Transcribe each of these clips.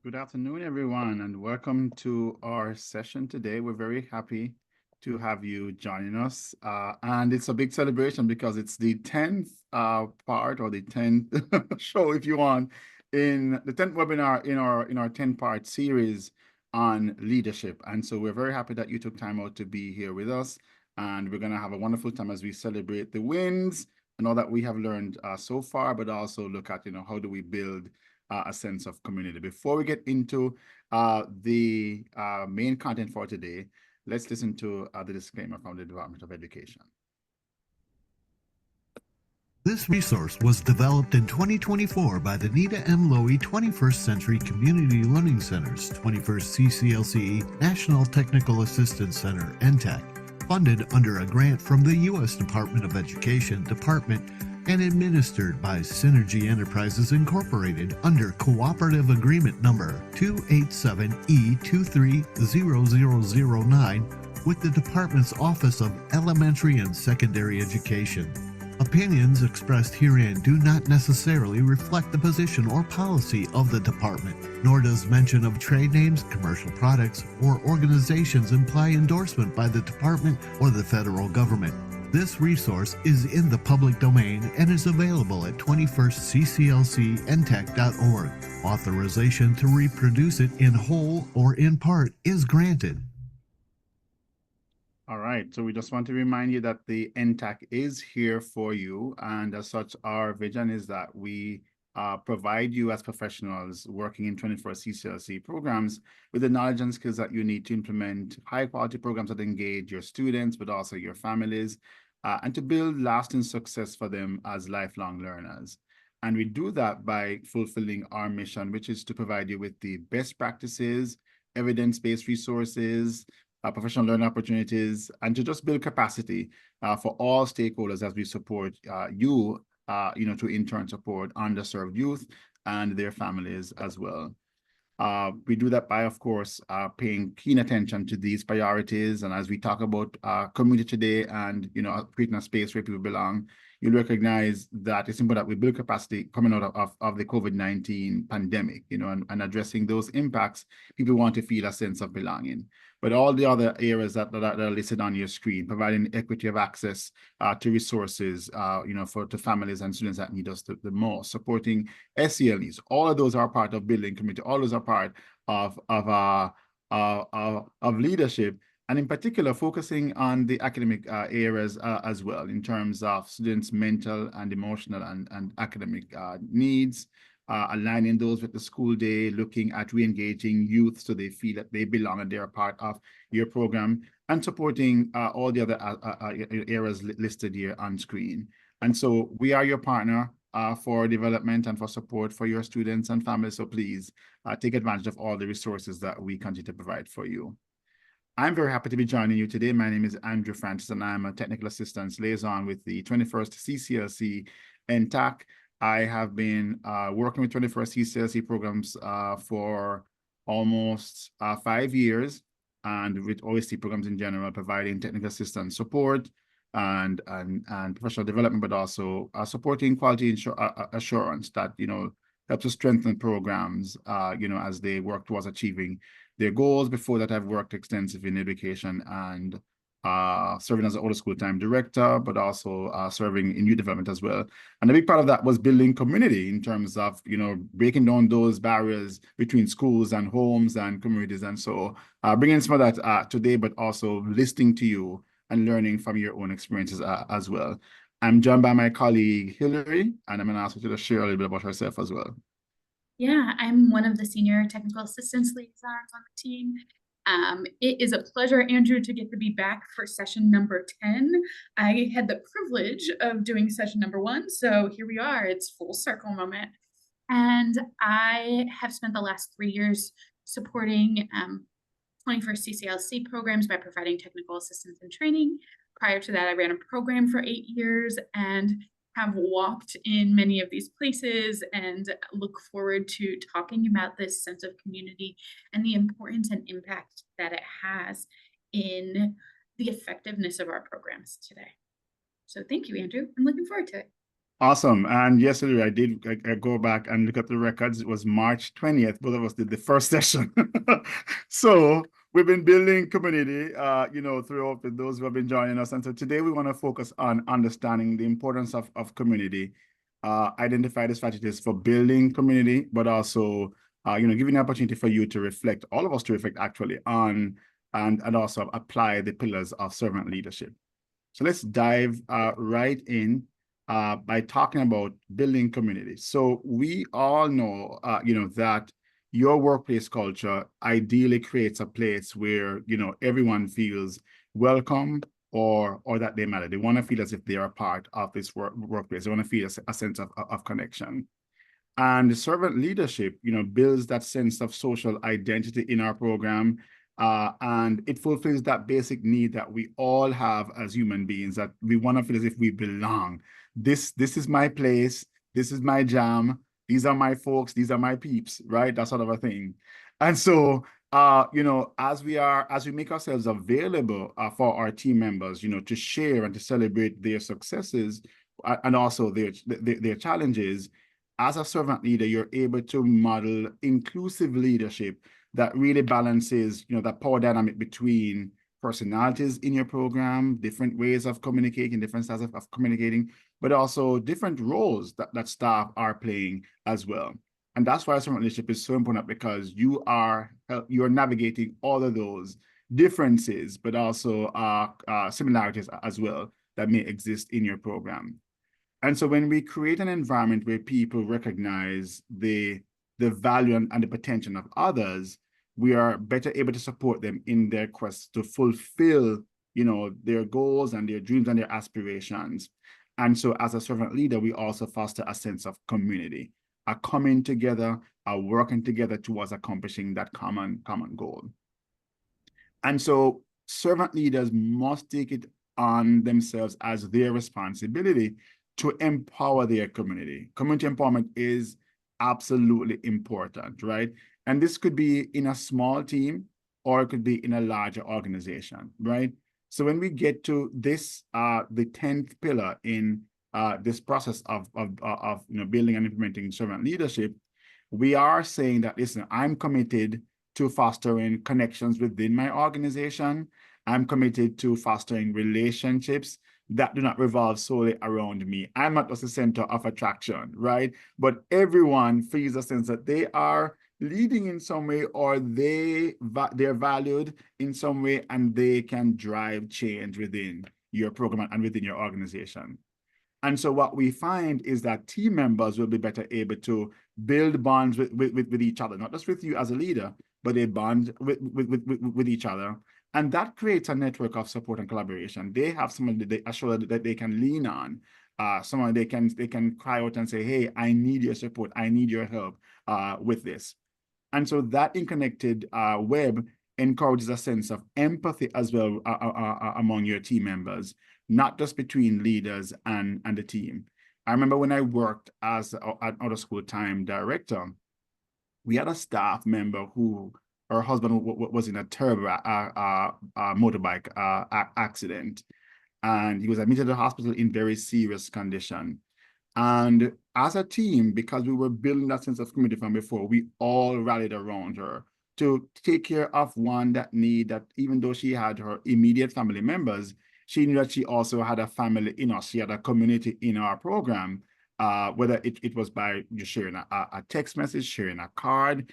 Good afternoon, everyone, and welcome to our session today. We're very happy to have you joining us. And it's a big celebration because it's the 10th part or the 10th show, if you want, in the 10th webinar in our 10-part series on leadership. And so we're very happy that you took time out to be here with us. And we're going to have a wonderful time as we celebrate the wins and all that we have learned so far, but also look at, how do we build a sense of community. Before we get into the main content for today, let's listen to the disclaimer from the Department of Education. This resource was developed in 2024 by the Nita M. Lowy 21st Century Community Learning Center's 21st CCLC National Technical Assistance Center, NTAC, funded under a grant from the U.S. Department of Education Department and administered by Synergy Enterprises Incorporated under Cooperative Agreement Number 287E230009 with the Department's Office of Elementary and Secondary Education. Opinions expressed herein do not necessarily reflect the position or policy of the department, nor does mention of trade names, commercial products, or organizations imply endorsement by the department or the federal government. This resource is in the public domain and is available at 21stclcntech.org. Authorization to reproduce it in whole or in part is granted. All right, so we just want to remind you that the NTAC is here for you, and as such, our vision is that we provide you as professionals working in 21st CCLC programs with the knowledge and skills that you need to implement high-quality programs that engage your students, but also your families, and to build lasting success for them as lifelong learners. And we do that by fulfilling our mission, which is to provide you with the best practices, evidence-based resources, professional learning opportunities, and to just build capacity for all stakeholders as we support you, to in turn support underserved youth and their families as well. We do that by, of course, paying keen attention to these priorities. And as we talk about community today and, creating a space where people belong, you'll recognize that it's important that we build capacity coming out of the COVID-19 pandemic, and addressing those impacts. People want to feel a sense of belonging. But all the other areas that are listed on your screen, providing equity of access to resources, to families and students that need us the most, supporting SELEs, all of those are part of building community. All those are part of leadership, and in particular, focusing on the academic areas as well, in terms of students' mental and emotional and academic needs. Aligning those with the school day, looking at re-engaging youth so they feel that they belong and they're a part of your program, and supporting all the other areas listed here on screen. And so we are your partner for development and for support for your students and families. So please take advantage of all the resources that we continue to provide for you. I'm very happy to be joining you today. My name is Andrew Francis, and I'm a technical assistance liaison with the 21st CCLC NTAC. I have been working with 21st CCLC programs for almost 5 years, and with OST programs in general, providing technical assistance support and professional development, but also supporting quality assurance that helps to strengthen programs as they work towards achieving their goals. Before that, I've worked extensively in education and serving as an older school time director, but also serving in youth development as well. And a big part of that was building community in terms of, breaking down those barriers between schools and homes and communities. And so bringing some of that today, but also listening to you and learning from your own experiences as well. I'm joined by my colleague, Hillary, and I'm going to ask her to share a little bit about herself as well. Yeah, I'm one of the senior technical assistance liaisons on the team. It is a pleasure, Andrew, to get to be back for session number 10. I had the privilege of doing session number 1, so here we are. It's full circle moment. And I have spent the last 3 years supporting 21st CCLC programs by providing technical assistance and training. Prior to that, I ran a program for 8 years and have walked in many of these places, and look forward to talking about this sense of community and the importance and impact that it has in the effectiveness of our programs today. So thank you, Andrew. I'm looking forward to it. Awesome. And yesterday I go back and look at the records. It was March 20th. Both of us did the first session. So we've been building community, throughout with those who have been joining us. And so today we want to focus on understanding the importance of community, identify the strategies for building community, but also, giving the opportunity for you to reflect, all of us to reflect actually on, and also apply the pillars of servant leadership. So let's dive right in by talking about building community. So we all know, that your workplace culture ideally creates a place where, everyone feels welcome or that they matter. They want to feel as if they are a part of this workplace. They want to feel a sense of connection. And servant leadership, builds that sense of social identity in our program. And it fulfills that basic need that we all have as human beings, that we want to feel as if we belong. This is my place. This is my jam. These are my folks. These are my peeps, right? That sort of a thing. And so, as we make ourselves available for our team members, to share and to celebrate their successes and also their challenges, as a servant leader, you're able to model inclusive leadership that really balances, that power dynamic between personalities in your program, different ways of communicating, different styles of communicating, but also different roles that staff are playing as well. And that's why servant leadership is so important, because you're navigating all of those differences, but also similarities as well that may exist in your program. And so when we create an environment where people recognize the value and the potential of others, we are better able to support them in their quest to fulfill, their goals and their dreams and their aspirations. And so as a servant leader, we also foster a sense of community, a coming together, a working together towards accomplishing that common goal. And so servant leaders must take it on themselves as their responsibility to empower their community. Community empowerment is absolutely important, right? And this could be in a small team or it could be in a larger organization, right? So when we get to this, the 10th pillar in this process of building and implementing servant leadership, we are saying that, listen, I'm committed to fostering connections within my organization. I'm committed to fostering relationships that do not revolve solely around me. I'm not just the center of attraction, right? But everyone feels a sense that they are leading in some way, or they're valued in some way, and they can drive change within your program and within your organization. And so what we find is that team members will be better able to build bonds with each other, not just with you as a leader, but they bond with each other. And that creates a network of support and collaboration. They have someone that they are sure that they can lean on, someone they can cry out and say, hey, I need your support. I need your help with this. And so that interconnected web encourages a sense of empathy as well among your team members, not just between leaders and the team. I remember when I worked as an out-of-school time director, we had a staff member who her husband was in a terrible motorbike accident, and he was admitted to the hospital in very serious condition. And as a team, because we were building that sense of community from before, we all rallied around her to take care of one that need that, even though she had her immediate family members, she knew that she also had a family in us. She had a community in our program, whether it was by just sharing a text message, sharing a card,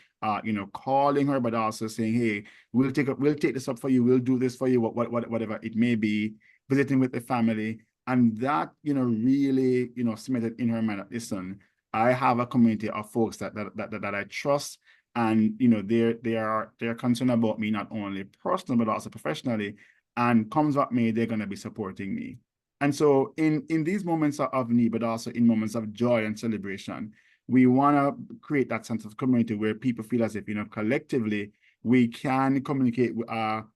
calling her, but also saying, hey, we'll take this up for you. We'll do this for you, whatever it may be, visiting with the family. And that, really, cemented in her mind that, listen, I have a community of folks that I trust, and they are concerned about me, not only personally but also professionally. And comes what may, they're going to be supporting me. And so in these moments of need, but also in moments of joy and celebration, we want to create that sense of community where people feel as if, collectively, we can communicate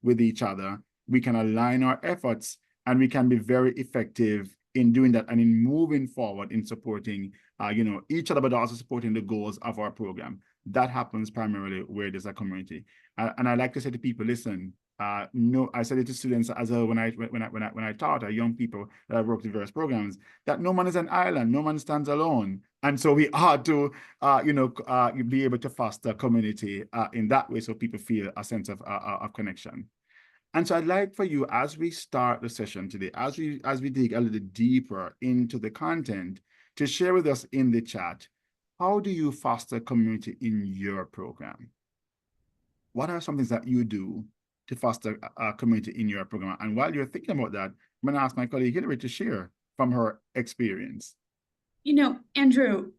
with each other, we can align our efforts, and we can be very effective in doing that and in moving forward in supporting, each other, but also supporting the goals of our program. That happens primarily where there's a community. And I like to say to people, listen, no, I said it to students as well when I taught young people that I worked with various programs, that no man is an island, no man stands alone, and so we are to be able to foster community in that way, so people feel a sense of connection. And so I'd like for you, as we start the session today, as we dig a little deeper into the content, to share with us in the chat, how do you foster community in your program? What are some things that you do to foster a community in your program? And while you're thinking about that, I'm going to ask my colleague Hillary to share from her experience. You know, Andrew,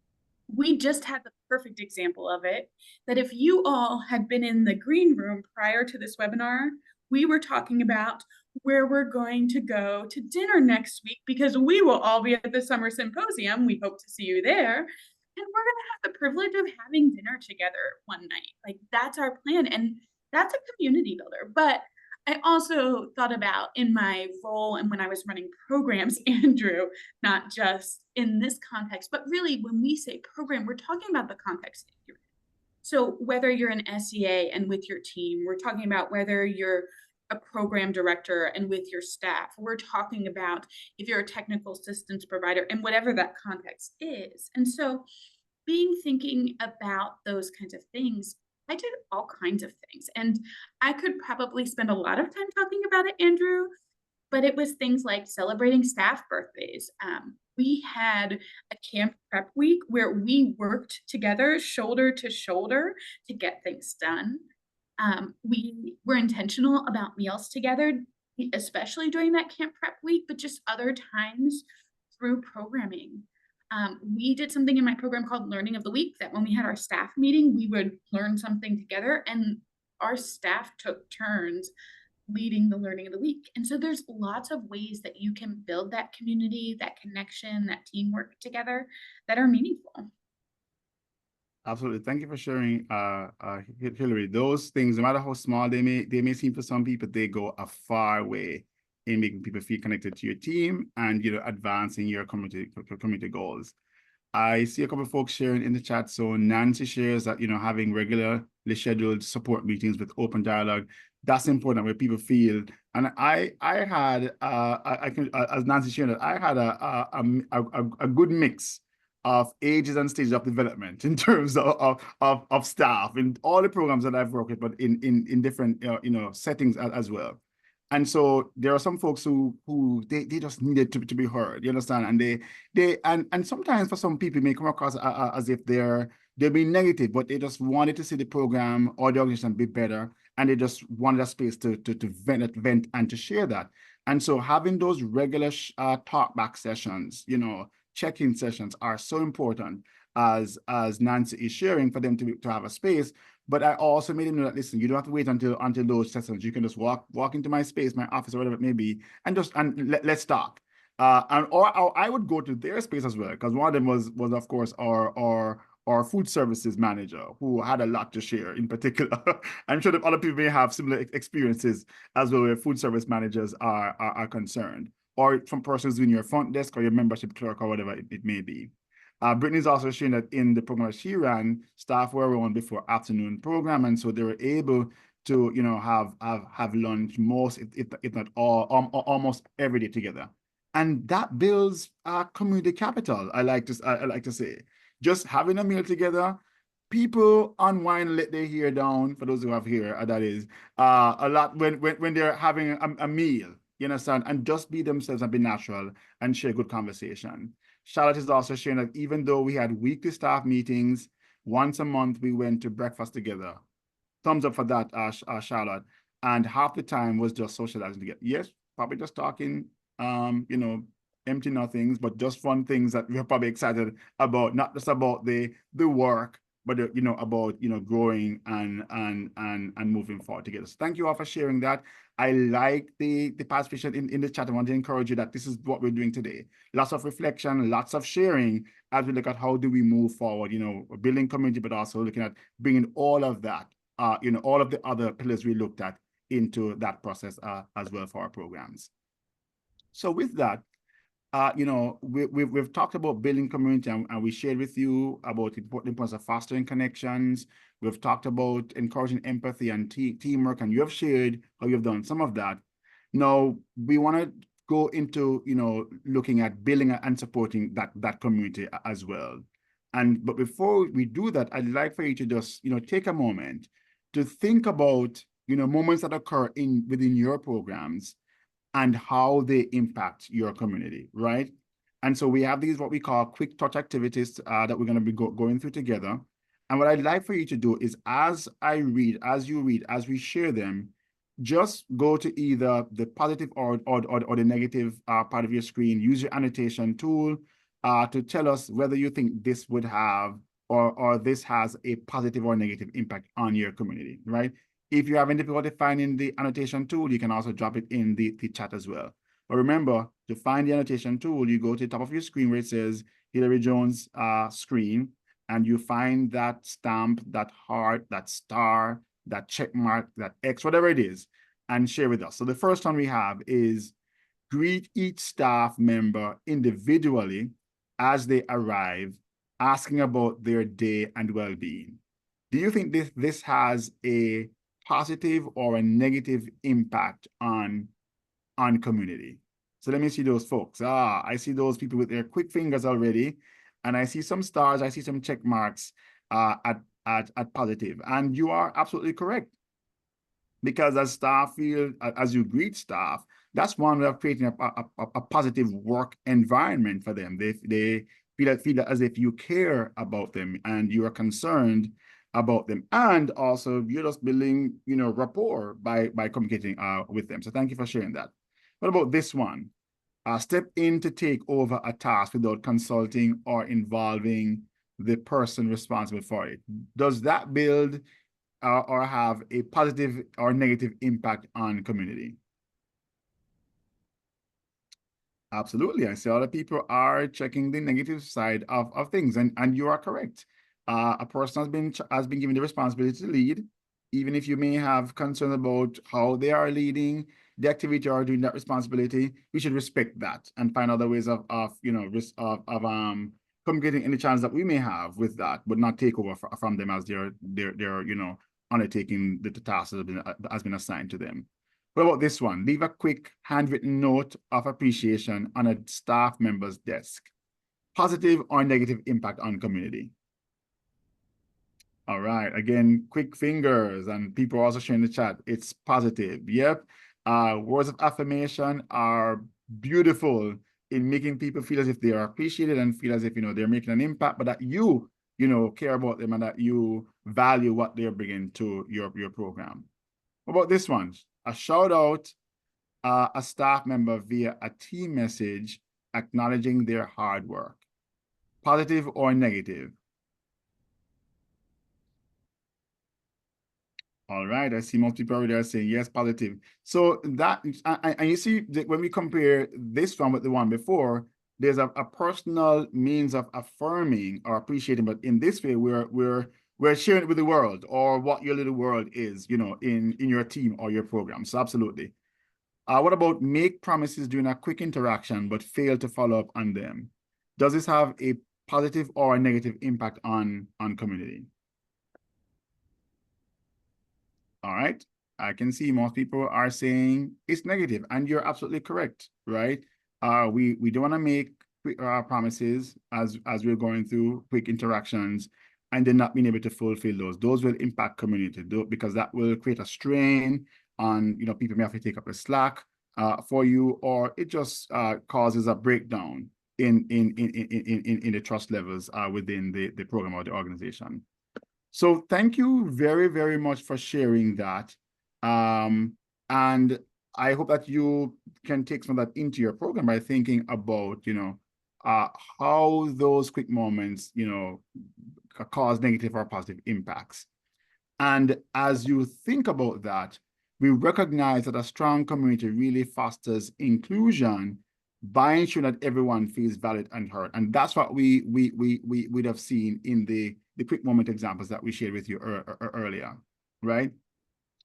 we just had the perfect example of it, that if you all had been in the green room prior to this webinar, we were talking about where we're going to go to dinner next week, because we will all be at the summer symposium. We hope to see you there. And we're going to have the privilege of having dinner together one night. Like, that's our plan. And that's a community builder. But I also thought about in my role and when I was running programs, Andrew, not just in this context, but really when we say program, we're talking about the context that you're in. So whether you're an SEA and with your team, we're talking about whether you're a program director and with your staff, we're talking about if you're a technical assistance provider and whatever that context is. And so thinking about those kinds of things, I did all kinds of things. And I could probably spend a lot of time talking about it, Andrew, but it was things like celebrating staff birthdays. We had a camp prep week where we worked together shoulder to shoulder to get things done. We were intentional about meals together, especially during that camp prep week, but just other times through programming. We did something in my program called Learning of the Week, that when we had our staff meeting, we would learn something together, and our staff took turns leading the Learning of the Week. And so there's lots of ways that you can build that community, that connection, that teamwork together that are meaningful. Absolutely. Thank you for sharing, Hillary. Those things, no matter how small they may seem for some people, they go a far way in making people feel connected to your team and advancing your community goals. I see a couple of folks sharing in the chat. So Nancy shares that having regularly scheduled support meetings with open dialogue, that's important, where people feel. And I had I can, as Nancy shared, I had a good mix of ages and stages of development in terms of staff in all the programs that I've worked with, but in different settings as well. And so there are some folks who they just needed to be heard, you understand? And and sometimes for some people it may come across as if they're being negative, but they just wanted to see the program or the organization be better, and they just wanted a space to vent and to share that. And so having those regular talk back sessions, check-in sessions are so important, as Nancy is sharing, for them to have a space. But I also made them know that, listen, you don't have to wait until those sessions. You can just walk into my space, my office, or whatever it may be, and let's talk. Or I would go to their space as well, because one of them was of course our food services manager, who had a lot to share in particular. I'm sure that other people may have similar experiences as well, where food service managers are concerned, or from persons in your front desk or your membership clerk or whatever it may be. Brittany's also sharing that in the program that she ran, staff were on before afternoon program, and so they were able to have lunch most, if not all, almost every day together, and that builds community capital. I like to say, just having a meal together, people unwind, let their hair down. For those who have hair, that is a lot when they're having a meal. You understand, and just be themselves and be natural and share good conversation. Charlotte is also sharing that even though we had weekly staff meetings, once a month we went to breakfast together. Thumbs up for that, Charlotte. And half the time was just socializing together. Yes, probably just talking, empty nothings, but just fun things that we're probably excited about, not just about the work, but about growing and moving forward together. So thank you all for sharing that. I like the participation in the chat. I want to encourage you that this is what we're doing today. Lots of reflection, lots of sharing as we look at how do we move forward, building community, but also looking at bringing all of that, all of the other pillars we looked at into that process as well for our programs. So with that, we've talked about building community, and we shared with you about the importance of fostering connections. We've talked about encouraging empathy and teamwork, and you have shared how you've done some of that. Now we want to go into, looking at building and supporting that community as well. But before we do that, I'd like for you to just, take a moment to think about, moments that occur within your programs and how they impact your community, right? And so we have these what we call quick touch activities that we're going to be going through together. And what I'd like for you to do is, as you read, as we share them, just go to either the positive or the negative part of your screen. Use your annotation tool to tell us whether you think this would have or this has a positive or negative impact on your community, right? If you have any difficulty finding the annotation tool, you can also drop it in the chat as well. But remember, to find the annotation tool, you go to the top of your screen where it says Hillary Jones screen, and you find that stamp, that heart, that star, that check mark, that X, whatever it is, and share with us. So the first one we have is greet each staff member individually as they arrive, asking about their day and well-being. Do you think this has a positive or a negative impact on community? So let me see those folks. I see those people with their quick fingers already, and I see some stars, I see some check marks at positive. And you are absolutely correct, because as staff feel, as you greet staff, that's one way of creating a positive work environment for them. They feel as if you care about them and you are concerned about them, and also you're just building, rapport by communicating with them. So thank you for sharing that. What about this one? Step in to take over a task without consulting or involving the person responsible for it. Does that build or have a positive or negative impact on community? Absolutely. I see other people are checking the negative side of things, and you are correct. A person has been given the responsibility to lead, even if you may have concerns about how they are leading the activity or doing that responsibility. We should respect that and find other ways of communicating any challenge that we may have with that, but not take over from them as they're undertaking the task that has been assigned to them. What about this one? Leave a quick handwritten note of appreciation on a staff member's desk. Positive or negative impact on community? All right. Again, quick fingers, and people are also sharing the chat. It's positive. Yep. Words of affirmation are beautiful in making people feel as if they are appreciated and feel as if, they're making an impact, but that you care about them and that you value what they're bringing to your program. What about this one? A shout out a staff member via a team message acknowledging their hard work. Positive or negative? All right, I see most people already are saying yes, positive. So that, and you see that when we compare this one with the one before, there's a personal means of affirming or appreciating, but in this way, we're sharing it with the world, or what your little world is, in your team or your program. So absolutely. What about make promises during a quick interaction, but fail to follow up on them? Does this have a positive or a negative impact on community? All right. I can see most people are saying it's negative, and you're absolutely correct, right? We don't want to make promises as we're going through quick interactions and then not being able to fulfill those. Those will impact community, because that will create a strain on, people may have to take up the slack for you, or it just causes a breakdown in the trust levels within the program or the organization. So thank you very, very much for sharing that. And I hope that you can take some of that into your program by thinking about, how those quick moments, cause negative or positive impacts. And as you think about that, we recognize that a strong community really fosters inclusion by ensuring that everyone feels valid and heard. And that's what we would have seen in the quick moment examples that we shared with you earlier, right?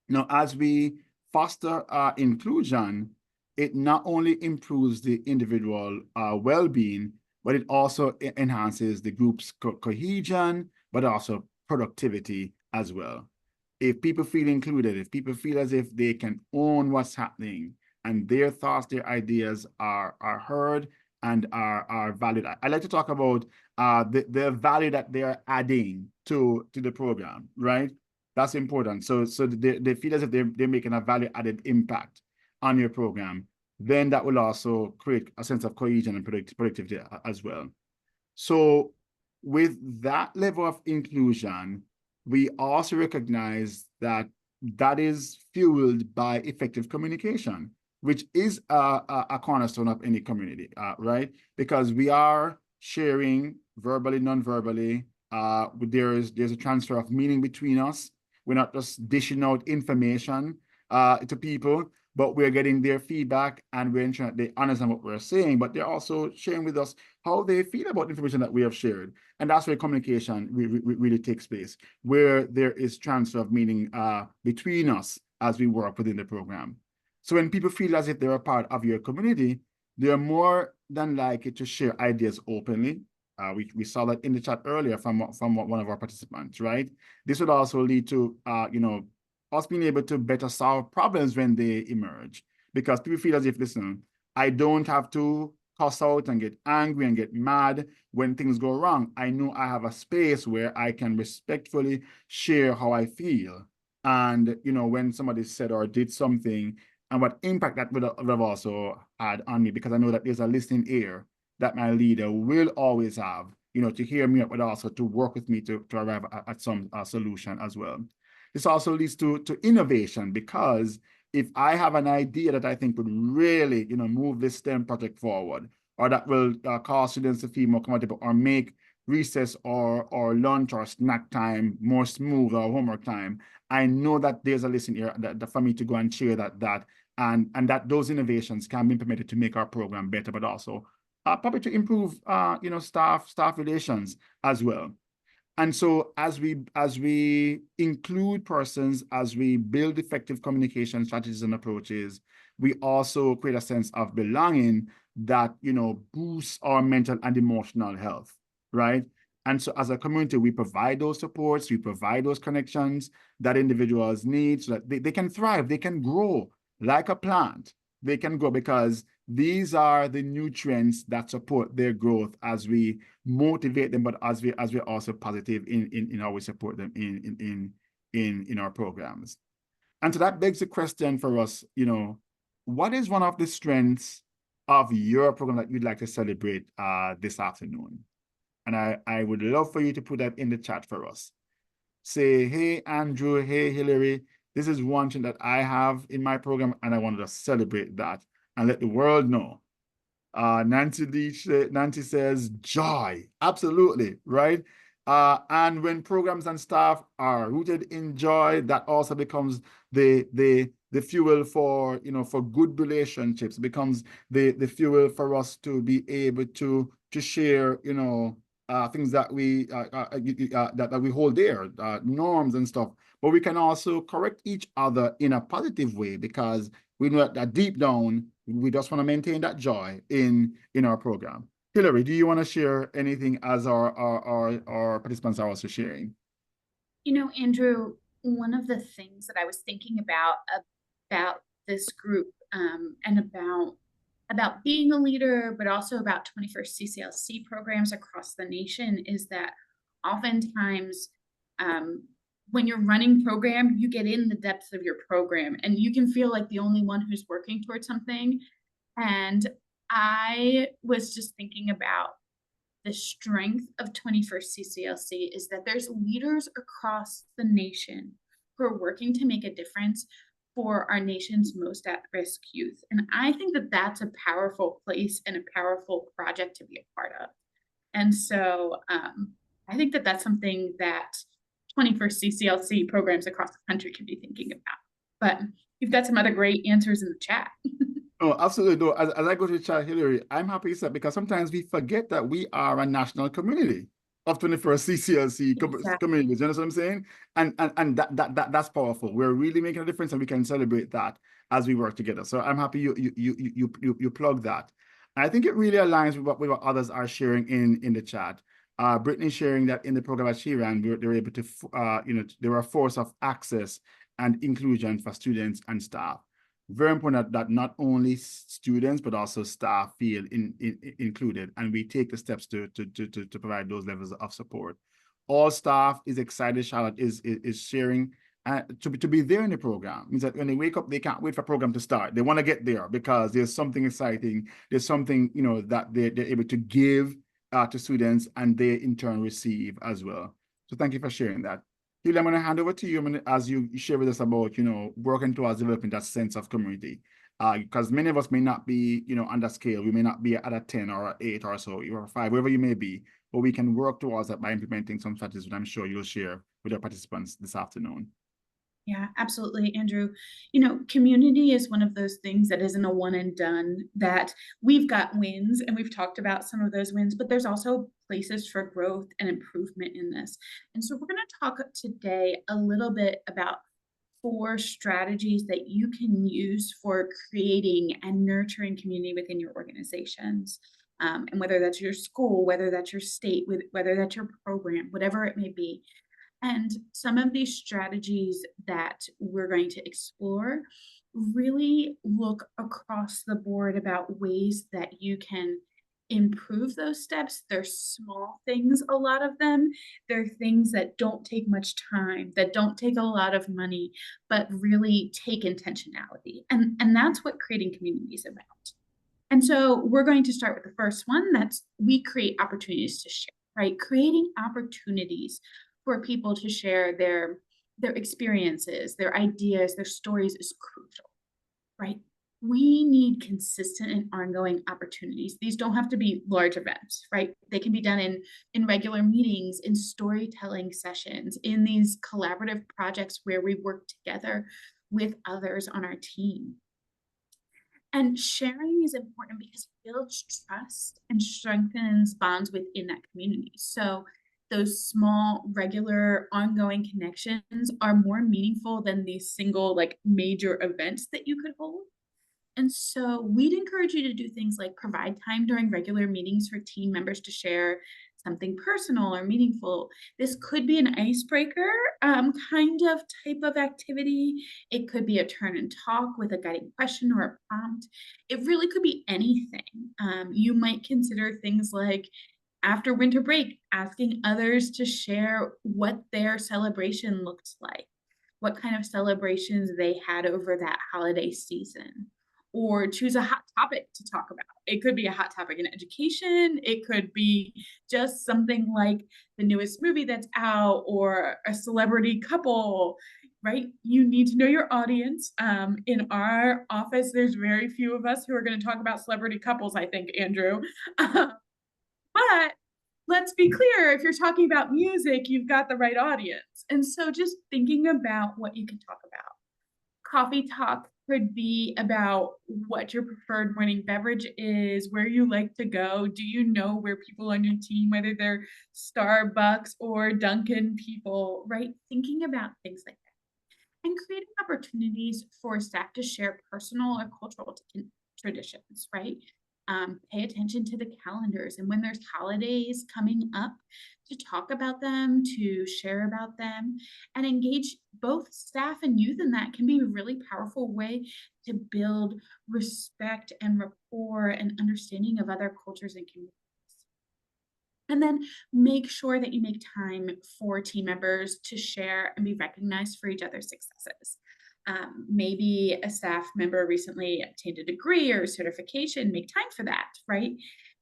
Now, as we foster inclusion, it not only improves the individual well-being, but it also enhances the group's cohesion, but also productivity as well. If people feel included, if people feel as if they can own what's happening and their thoughts, their ideas are heard and are valued. I like to talk about the value that they are adding to the program, right? That's important. So they feel as if they're making a value added impact on your program. Then that will also create a sense of cohesion and productivity as well. So with that level of inclusion, we also recognize that that is fueled by effective communication, which is a cornerstone of any community, right? Because we are sharing verbally, non-verbally. There's a transfer of meaning between us. We're not just dishing out information to people, but we're getting their feedback and we're ensuring that they understand what we're saying, but they're also sharing with us how they feel about the information that we have shared. And that's where communication really takes place, where there is transfer of meaning between us as we work within the program. So when people feel as if they're a part of your community, they're more than likely to share ideas openly. We saw that in the chat earlier from one of our participants, right? This would also lead to, us being able to better solve problems when they emerge, because people feel as if, listen, I don't have to cuss out and get angry and get mad when things go wrong. I know I have a space where I can respectfully share how I feel. And, when somebody said or did something and what impact that would have also had on me, because I know that there's a listening ear that my leader will always have, to hear me out, but also to work with me to arrive at some solution as well. This also leads to innovation, because if I have an idea that I think would really, move this STEM project forward, or that will cause students to feel more comfortable, or make recess or lunch or snack time more smooth, or homework time, I know that there's a lesson here that for me to go and share that and that those innovations can be implemented to make our program better, but also probably to improve staff relations as well. And so as we include persons, as we build effective communication strategies and approaches, we also create a sense of belonging that, boosts our mental and emotional health, right? And so as a community, we provide those supports, we provide those connections that individuals need so that they can thrive, they can grow like a plant. They can grow because these are the nutrients that support their growth as we motivate them, but as we're also positive in how we support them in our programs. And so that begs the question for us, what is one of the strengths of your program that you'd like to celebrate this afternoon? And I would love for you to put that in the chat for us. Say, hey, Andrew, hey, Hillary, this is one thing that I have in my program, and I wanted to celebrate that and let the world know. Nancy says joy, absolutely, right? And when programs and staff are rooted in joy, that also becomes the fuel for for good relationships. It becomes the fuel for us to be able to share things that we that we hold dear, norms and stuff. But we can also correct each other in a positive way, because we know that deep down we just want to maintain that joy in our program. Hillary, do you want to share anything as our participants are also sharing? Andrew, one of the things that I was thinking about this group and about being a leader, but also about 21st CCLC programs across the nation, is that oftentimes when you're running program, you get in the depths of your program and you can feel like the only one who's working towards something. And I was just thinking about the strength of 21st CCLC is that there's leaders across the nation who are working to make a difference for our nation's most at-risk youth. And I think that that's a powerful place and a powerful project to be a part of. And so I think that that's something that 21st CCLC programs across the country can be thinking about. But you've got some other great answers in the chat. Oh, absolutely. No, as I go to the chat, Hillary, I'm happy to say, because sometimes we forget that we are a national community of 21st CCLC Exactly. communities. You know what I'm saying? And that's powerful. We're really making a difference, and we can celebrate that as we work together. So I'm happy you plug that. I think it really aligns with what others are sharing in the chat. Brittany sharing that in the program that she ran, they were able to, they were a force of access and inclusion for students and staff. Very important that not only students, but also staff feel included, and we take the steps to provide those levels of support. All staff is excited. Charlotte is sharing to be there in the program. Means that when they wake up, they can't wait for program to start. They want to get there because there's something exciting. There's something, that they're able to give to students, and they in turn receive as well. So thank you for sharing that. Julie, I'm going to hand over to you as you share with us about, working towards developing that sense of community. Because many of us may not be, on that scale. We may not be at a 10 or an 8 or so, or 5, wherever you may be, but we can work towards that by implementing some strategies that I'm sure you'll share with our participants this afternoon. Yeah, absolutely, Andrew. Community is one of those things that isn't a one and done, that we've got wins and we've talked about some of those wins, but there's also places for growth and improvement in this. And so we're going to talk today a little bit about 4 strategies that you can use for creating and nurturing community within your organizations. And whether that's your school, whether that's your state, whether that's your program, whatever it may be. And some of these strategies that we're going to explore really look across the board about ways that you can improve those steps. They're small things, a lot of them. They're things that don't take much time, that don't take a lot of money, but really take intentionality. And that's what creating community is about. And so we're going to start with the first one. That's we create opportunities to share, right? Creating opportunities for people to share their experiences, their ideas, their stories is crucial, right? We need consistent and ongoing opportunities. These don't have to be large events, right? They can be done in regular meetings, in storytelling sessions, in these collaborative projects where we work together with others on our team. And sharing is important because it builds trust and strengthens bonds within that community. So those small, regular, ongoing connections are more meaningful than these single, major events that you could hold. And so we'd encourage you to do things like provide time during regular meetings for team members to share something personal or meaningful. This could be an icebreaker kind of type of activity. It could be a turn and talk with a guiding question or a prompt. It really could be anything. You might consider things like after winter break, asking others to share what their celebration looked like, what kind of celebrations they had over that holiday season, or choose a hot topic to talk about. It could be a hot topic in education. It could be just something like the newest movie that's out or a celebrity couple, right? You need to know your audience. In our office, there's very few of us who are going to talk about celebrity couples, I think, Andrew. But let's be clear, if you're talking about music, you've got the right audience. And so just thinking about what you can talk about. Coffee talk could be about what your preferred morning beverage is, where you like to go. Do you know where people on your team, whether they're Starbucks or Dunkin' people, right? Thinking about things like that. And creating opportunities for staff to share personal or cultural traditions, right? Pay attention to the calendars, and when there's holidays coming up, to talk about them, to share about them, and engage both staff and youth in that can be a really powerful way to build respect and rapport and understanding of other cultures and communities. And then make sure that you make time for team members to share and be recognized for each other's successes. Maybe a staff member recently obtained a degree or certification, make time for that, right?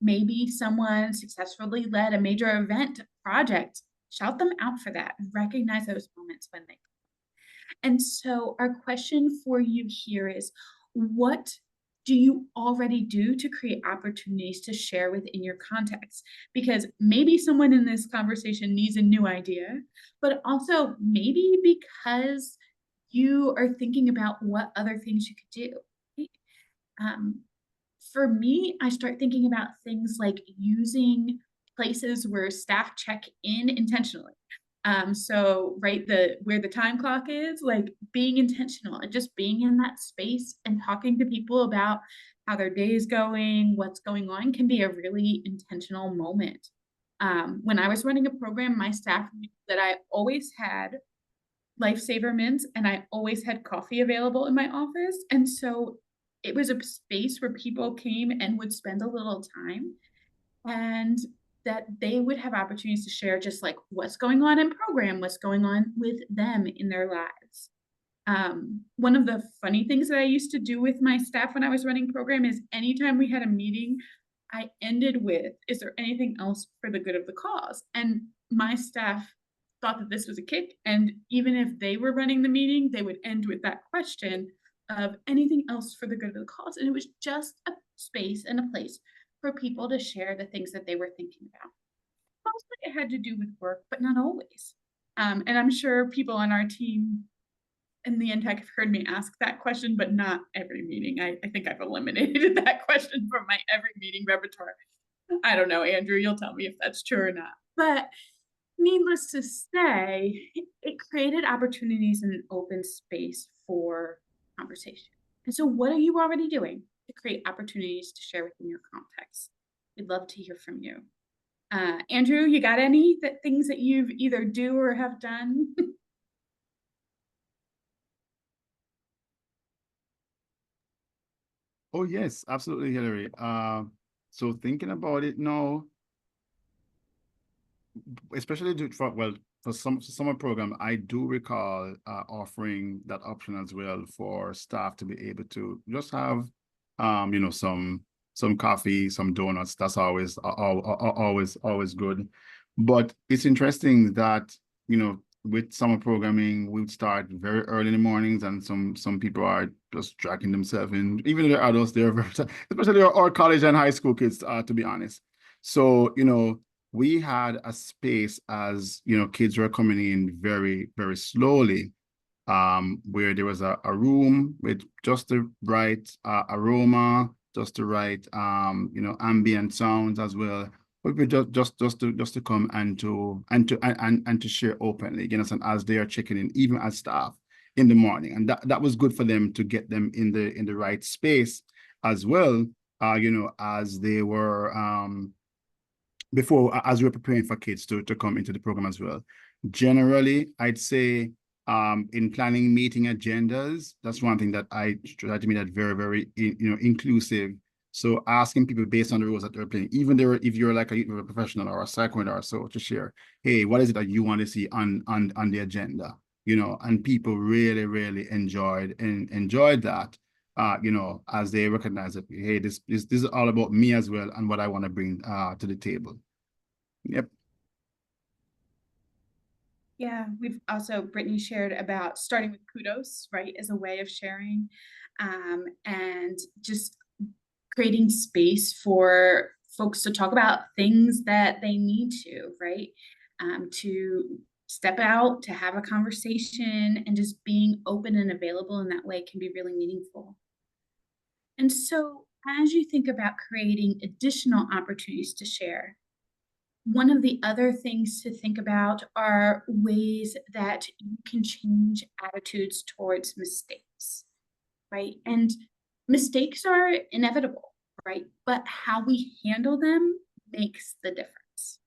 Maybe someone successfully led a major event project, shout them out for that, recognize those moments when they. And so our question for you here is, what do you already do to create opportunities to share within your context? Because maybe someone in this conversation needs a new idea, but also maybe because you are thinking about what other things you could do. Right? For me, I start thinking about things like using places where staff check in intentionally. So right, where the time clock is, like being intentional and just being in that space and talking to people about how their day is going, what's going on can be a really intentional moment. When I was running a program, my staff knew that I always had lifesaver mints and I always had coffee available in my office. And so it was a space where people came and would spend a little time and that they would have opportunities to share just like what's going on in program, what's going on with them in their lives. One of the funny things that I used to do with my staff when I was running program is anytime we had a meeting, I ended with, is there anything else for the good of the cause? And my staff thought that this was a kick. And even if they were running the meeting, they would end with that question of anything else for the good of the cause. And it was just a space and a place for people to share the things that they were thinking about. Mostly it had to do with work, but not always. And I'm sure people on our team in the Intech have heard me ask that question, but not every meeting. I think I've eliminated that question from my every meeting repertoire. I don't know, Andrew, you'll tell me if that's true or not. But needless to say, it created opportunities in an open space for conversation. And so what are you already doing to create opportunities to share within your context? We'd love to hear from you. Andrew, you got any things that you've either do or have done? Oh, yes, absolutely, Hillary. So thinking about it now, especially for some summer program, I do recall offering that option as well for staff to be able to just have, some coffee, some donuts. That's always good. But it's interesting that, with summer programming, we would start very early in the mornings, and some people are just dragging themselves in. Even though they're adults, they're very, especially our college and high school kids, to be honest. So, we had a space as kids were coming in very, very slowly, where there was a room with just the right aroma, just the right ambient sounds as well. But we just to come and to share openly, as they are checking in, even as staff in the morning. And that was good for them to get them in the right space as well, as they were as we were preparing for kids to come into the program as well. Generally, I'd say in planning meeting agendas, that's one thing that I try to make that very, very inclusive. So asking people based on the roles that they're playing, even there, if you're like a professional or a psychoanalyst or so, to share, hey, what is it that you want to see on the agenda? And people really, really enjoyed that. As they recognize that, hey, this is all about me as well and what I want to bring to the table. Yep. Yeah, we've also, Brittany shared about starting with kudos, right, as a way of sharing, and just creating space for folks to talk about things that they need to, right, to step out, to have a conversation, and just being open and available in that way can be really meaningful. And so, as you think about creating additional opportunities to share, one of the other things to think about are ways that you can change attitudes towards mistakes, right? And mistakes are inevitable, right? But how we handle them makes the difference.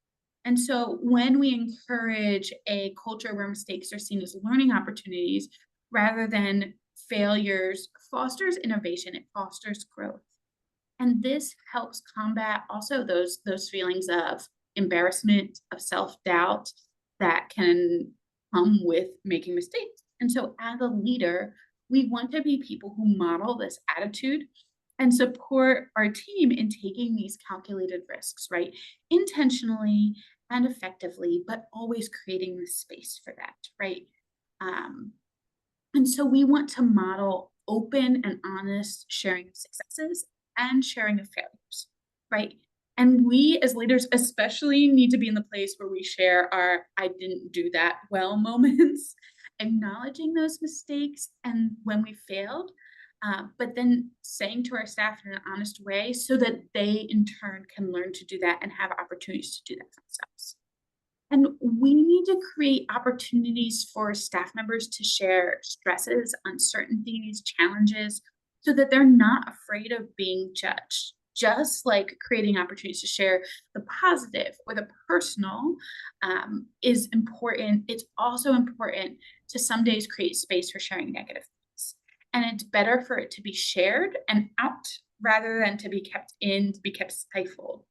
And so when we encourage a culture where mistakes are seen as learning opportunities rather than failures, fosters innovation, it fosters growth. And this helps combat also those feelings of embarrassment, of self-doubt that can come with making mistakes. And so as a leader, we want to be people who model this attitude and support our team in taking these calculated risks, right? Intentionally and effectively, but always creating the space for that, right? Um, and so we want to model open and honest sharing of successes and sharing of failures, right? And we as leaders especially need to be in the place where we share our I didn't do that well moments, acknowledging those mistakes and when we failed, but then saying to our staff in an honest way so that they in turn can learn to do that and have opportunities to do that for themselves. And we need to create opportunities for staff members to share stresses, uncertainties, challenges, so that they're not afraid of being judged. Just like creating opportunities to share the positive or the personal is important. It's also important to some days create space for sharing negative things. And it's better for it to be shared and out rather than to be kept in, to be kept stifled.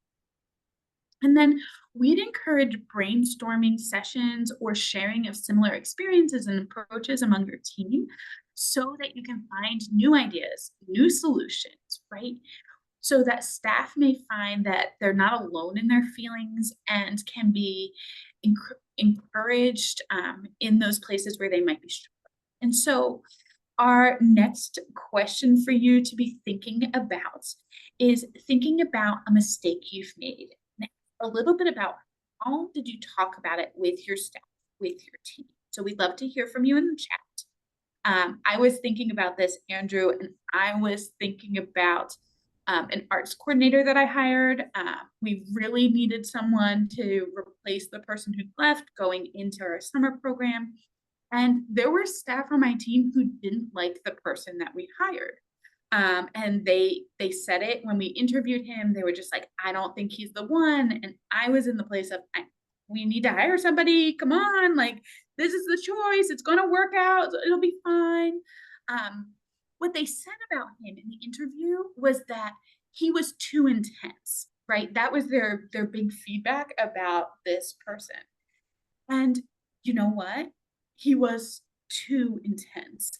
And then we'd encourage brainstorming sessions or sharing of similar experiences and approaches among your team so that you can find new ideas, new solutions, right? So that staff may find that they're not alone in their feelings and can be encouraged in those places where they might be struggling. And so, our next question for you to be thinking about is thinking about a mistake you've made. A little bit about how did you talk about it with your staff, with your team? So we'd love to hear from you in the chat. I was thinking about this, Andrew, and I was thinking about an arts coordinator that I hired. We really needed someone to replace the person who left going into our summer program. And there were staff on my team who didn't like the person that we hired. And they said it when we interviewed him. They were just like, I don't think he's the one. And I was in the place of, we need to hire somebody. Come on, like this is the choice. It's going to work out. It'll be fine. What they said about him in the interview was that he was too intense. Right, that was their big feedback about this person. And you know what? He was too intense.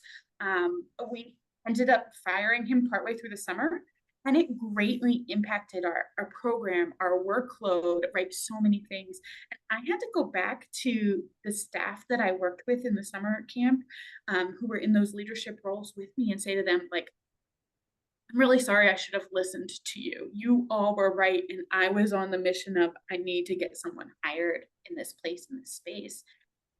We ended up firing him partway through the summer, and it greatly impacted our program, our workload, right? So many things. And I had to go back to the staff that I worked with in the summer camp, who were in those leadership roles with me, and say to them, like, I'm really sorry, I should have listened to you. You all were right. And I was on the mission of, I need to get someone hired in this place, in this space.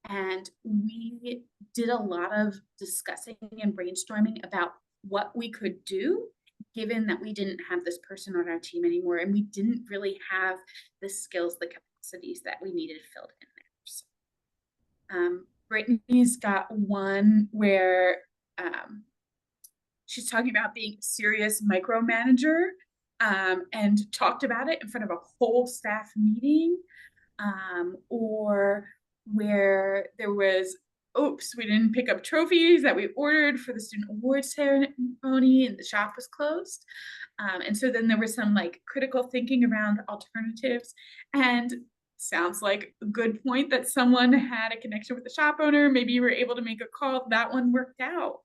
And we did a lot of discussing and brainstorming about what we could do, given that we didn't have this person on our team anymore. And we didn't really have the skills, the capacities that we needed filled in there. So, Brittany's got one where she's talking about being a serious micromanager, and talked about it in front of a whole staff meeting, or where there was, oops, we didn't pick up trophies that we ordered for the student awards ceremony and the shop was closed. And so then there was some like critical thinking around alternatives, and sounds like a good point that someone had a connection with the shop owner. Maybe you were able to make a call. That one worked out.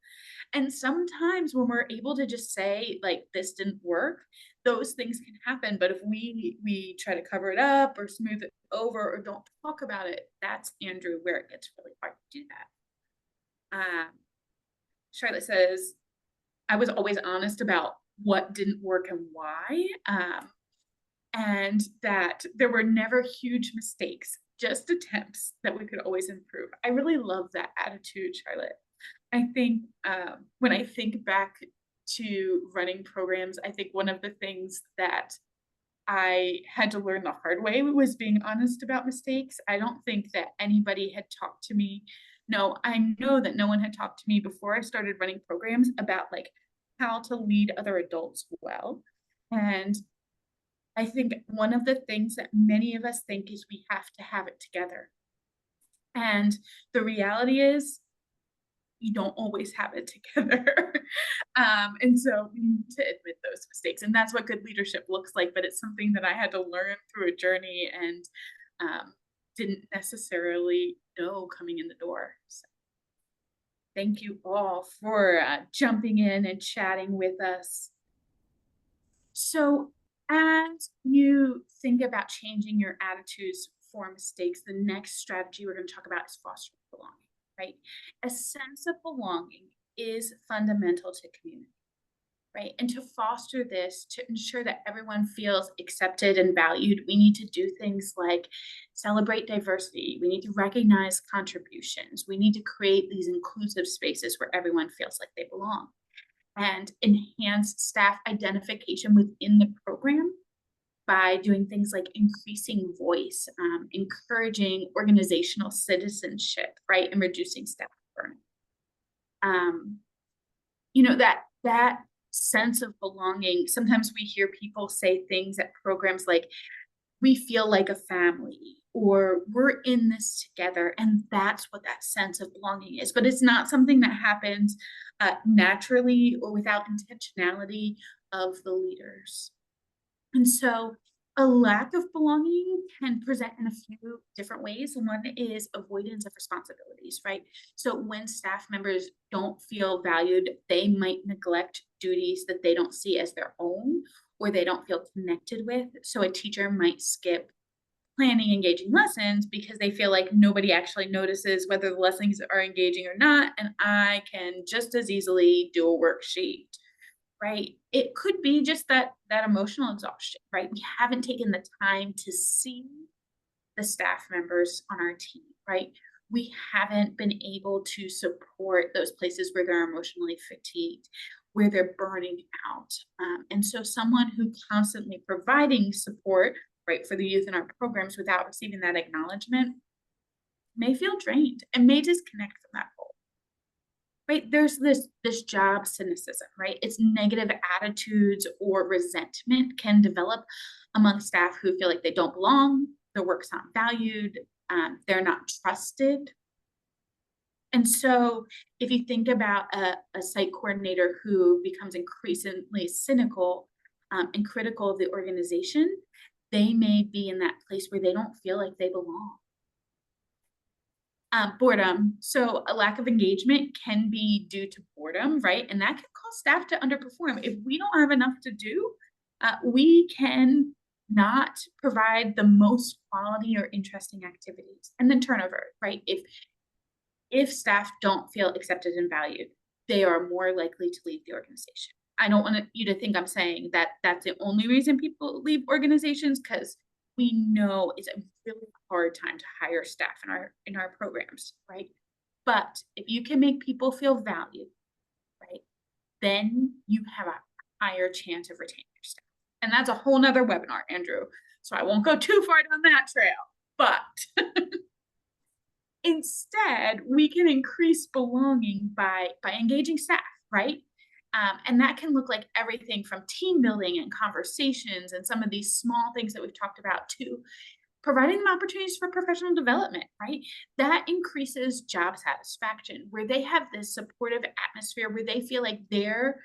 And sometimes when we're able to just say, like, this didn't work, those things can happen. But if we try to cover it up or smooth it over or don't talk about it, that's, Andrew, where it gets really hard to do that. Charlotte says, I was always honest about what didn't work and why, and that there were never huge mistakes, just attempts that we could always improve. I really love that attitude, Charlotte. I think when I think back to running programs, I think one of the things that I had to learn the hard way was being honest about mistakes. I don't think that anybody had talked to me. No, I know that no one had talked to me before I started running programs about like how to lead other adults well. And I think one of the things that many of us think is we have to have it together. And the reality is you don't always have it together. And so we need to admit those mistakes. And that's what good leadership looks like. But it's something that I had to learn through a journey and didn't necessarily know coming in the door. So thank you all for jumping in and chatting with us. So as you think about changing your attitudes for mistakes, the next strategy we're going to talk about is fostering belonging. Right? A sense of belonging is fundamental to community, right? And to foster this, to ensure that everyone feels accepted and valued, we need to do things like celebrate diversity. We need to recognize contributions. We need to create these inclusive spaces where everyone feels like they belong, and enhance staff identification within the program by doing things like increasing voice, encouraging organizational citizenship, right, and reducing staff burnout. That sense of belonging. Sometimes we hear people say things at programs like, we feel like a family, or we're in this together. And that's what that sense of belonging is. But it's not something that happens naturally or without intentionality of the leaders. And so a lack of belonging can present in a few different ways. And one is avoidance of responsibilities, right? So when staff members don't feel valued, they might neglect duties that they don't see as their own or they don't feel connected with. So a teacher might skip planning engaging lessons because they feel like nobody actually notices whether the lessons are engaging or not, and I can just as easily do a worksheet, right? It could be just that emotional exhaustion, right? We haven't taken the time to see the staff members on our team, right? We haven't been able to support those places where they're emotionally fatigued, where they're burning out. And so someone who constantly providing support, right, for the youth in our programs without receiving that acknowledgement may feel drained and may disconnect from that goal. Right, there's this job cynicism, right? It's negative attitudes or resentment can develop among staff who feel like they don't belong, their work's not valued, they're not trusted. And so if you think about a site coordinator who becomes increasingly cynical and critical of the organization, they may be in that place where they don't feel like they belong. Boredom. So a lack of engagement can be due to boredom, right? And that can cause staff to underperform. If we don't have enough to do, we can not provide the most quality or interesting activities. And then turnover, right? If staff don't feel accepted and valued, they are more likely to leave the organization. I don't want you to think I'm saying that that's the only reason people leave organizations, because we know it's a really hard time to hire staff in our programs, right? But if you can make people feel valued, right, then you have a higher chance of retaining your staff. And that's a whole nother webinar, Andrew. So I won't go too far down that trail. But instead, we can increase belonging by engaging staff, right? And that can look like everything from team building and conversations and some of these small things that we've talked about to providing them opportunities for professional development, right? That increases job satisfaction, where they have this supportive atmosphere where they feel like their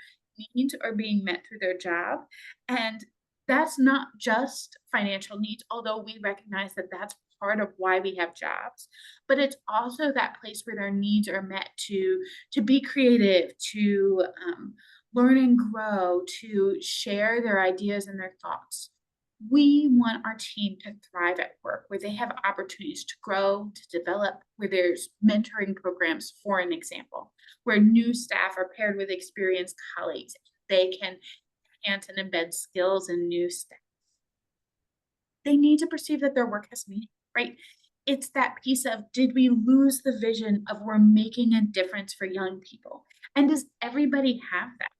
needs are being met through their job. And that's not just financial needs, although we recognize that that's part of why we have jobs, but it's also that place where their needs are met to be creative, to learn and grow, to share their ideas and their thoughts. We want our team to thrive at work, where they have opportunities to grow, to develop, where there's mentoring programs, for an example, where new staff are paired with experienced colleagues. They can enhance and embed skills in new staff. They need to perceive that their work has meaning, right? It's that piece of, did we lose the vision of we're making a difference for young people? And does everybody have that,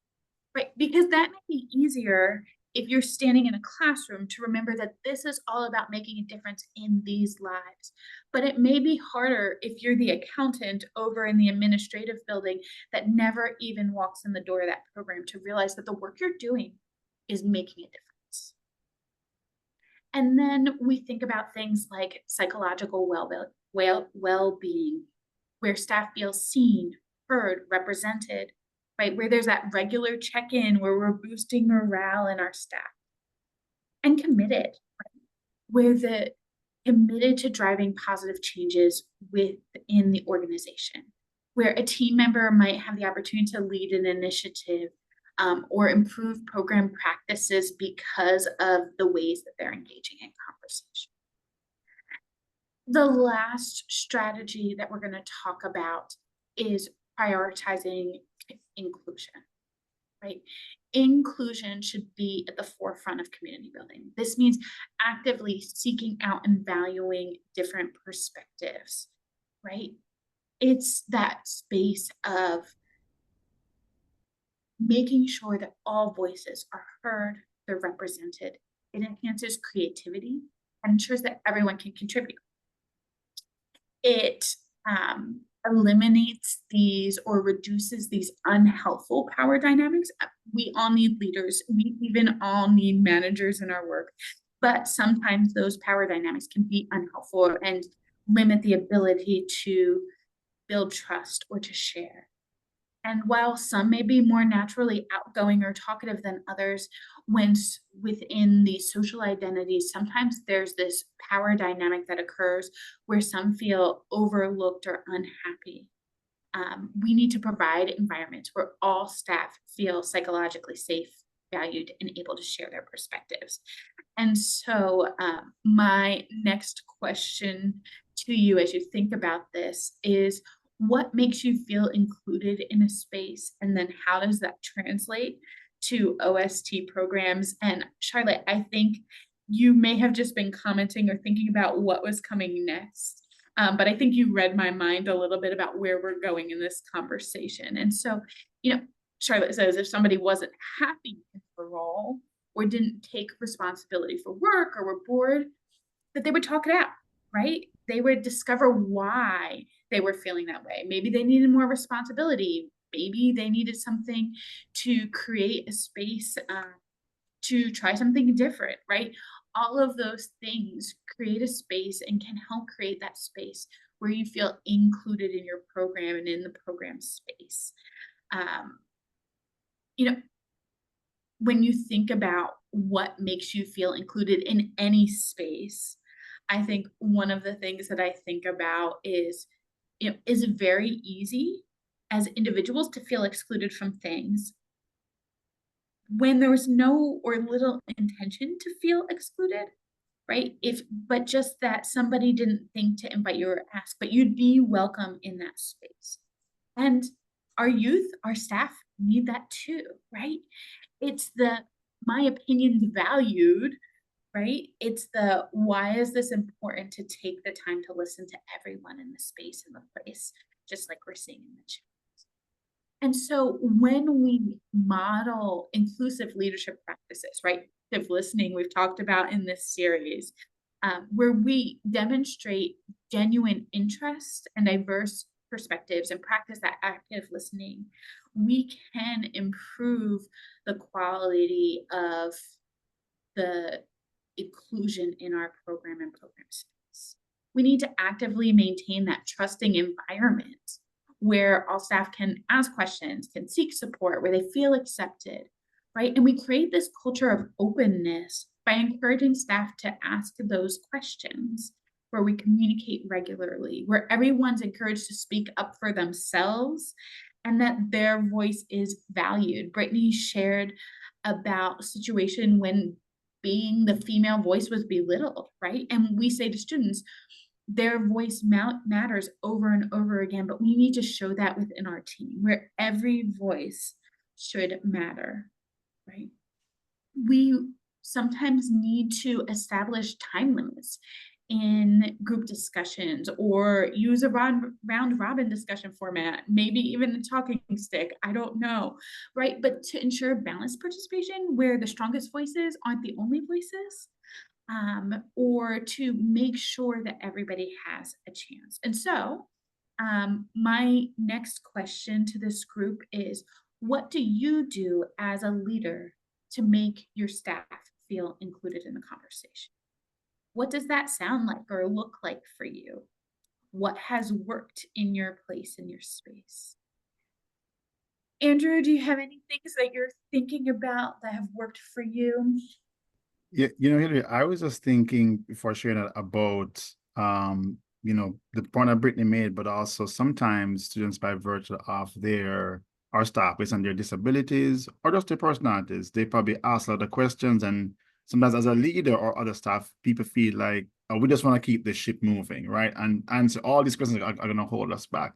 right? Because that may be easier if you're standing in a classroom to remember that this is all about making a difference in these lives. But it may be harder if you're the accountant over in the administrative building that never even walks in the door of that program to realize that the work you're doing is making a difference. And then we think about things like psychological well-being, where staff feel seen, heard, represented, right? Where there's that regular check-in where we're boosting morale in our staff. And committed, right? Where the committed to driving positive changes within the organization, where a team member might have the opportunity to lead an initiative or improve program practices because of the ways that they're engaging in conversation. The last strategy that we're going to talk about is prioritizing inclusion, right? Inclusion should be at the forefront of community building. This means actively seeking out and valuing different perspectives, right? It's that space of making sure that all voices are heard, they're represented, it enhances creativity and ensures that everyone can contribute. It eliminates these or reduces these unhelpful power dynamics. We all need leaders. We even all need managers in our work. But sometimes those power dynamics can be unhelpful and limit the ability to build trust or to share. And while some may be more naturally outgoing or talkative than others, when within these social identities, sometimes there's this power dynamic that occurs where some feel overlooked or unhappy. We need to provide environments where all staff feel psychologically safe, valued, and able to share their perspectives. And so, my next question to you as you think about this is, what makes you feel included in a space? And then how does that translate to OST programs? And Charlotte, I think you may have just been commenting or thinking about what was coming next. But I think you read my mind a little bit about where we're going in this conversation. And so, Charlotte says if somebody wasn't happy in the role or didn't take responsibility for work or were bored, that they would talk it out, right? They would discover why they were feeling that way. Maybe they needed more responsibility. Maybe they needed something to create a space to try something different, right? All of those things create a space and can help create that space where you feel included in your program and in the program space. You know, when you think about what makes you feel included in any space, I think one of the things that I think about is, is it very easy as individuals to feel excluded from things when there was no or little intention to feel excluded, right? But just that somebody didn't think to invite you or ask, but you'd be welcome in that space. And our youth, our staff need that too, right? It's my opinion's valued, right? It's why is this important to take the time to listen to everyone in the space and the place, just like we're seeing in the chat. And so when we model inclusive leadership practices, right? Active listening we've talked about in this series, where we demonstrate genuine interest and diverse perspectives and practice that active listening, we can improve the quality of the inclusion in our program and program space. We need to actively maintain that trusting environment where all staff can ask questions, can seek support, where they feel accepted, right? And we create this culture of openness by encouraging staff to ask those questions, where we communicate regularly, where everyone's encouraged to speak up for themselves and that their voice is valued. Brittany shared about a situation when being the female voice was belittled, right? And we say to students, their voice matters over and over again, but we need to show that within our team, where every voice should matter, right? We sometimes need to establish time limits in group discussions or use a round robin discussion format, maybe even a talking stick, I don't know, right? But to ensure balanced participation where the strongest voices aren't the only voices, or to make sure that everybody has a chance. And so my next question to this group is, what do you do as a leader to make your staff feel included in the conversation? What does that sound like or look like for you? What has worked in your place, in your space? Andrew, do you have any things that you're thinking about that have worked for you? Yeah, Hillary, I was just thinking before sharing that about, the point that Brittany made, but also sometimes students, by virtue of our staff, based on their disabilities or just their personalities, they probably ask a lot of questions. And sometimes as a leader or other staff, people feel like, oh, we just want to keep the ship moving, right? And answer all these questions are going to hold us back.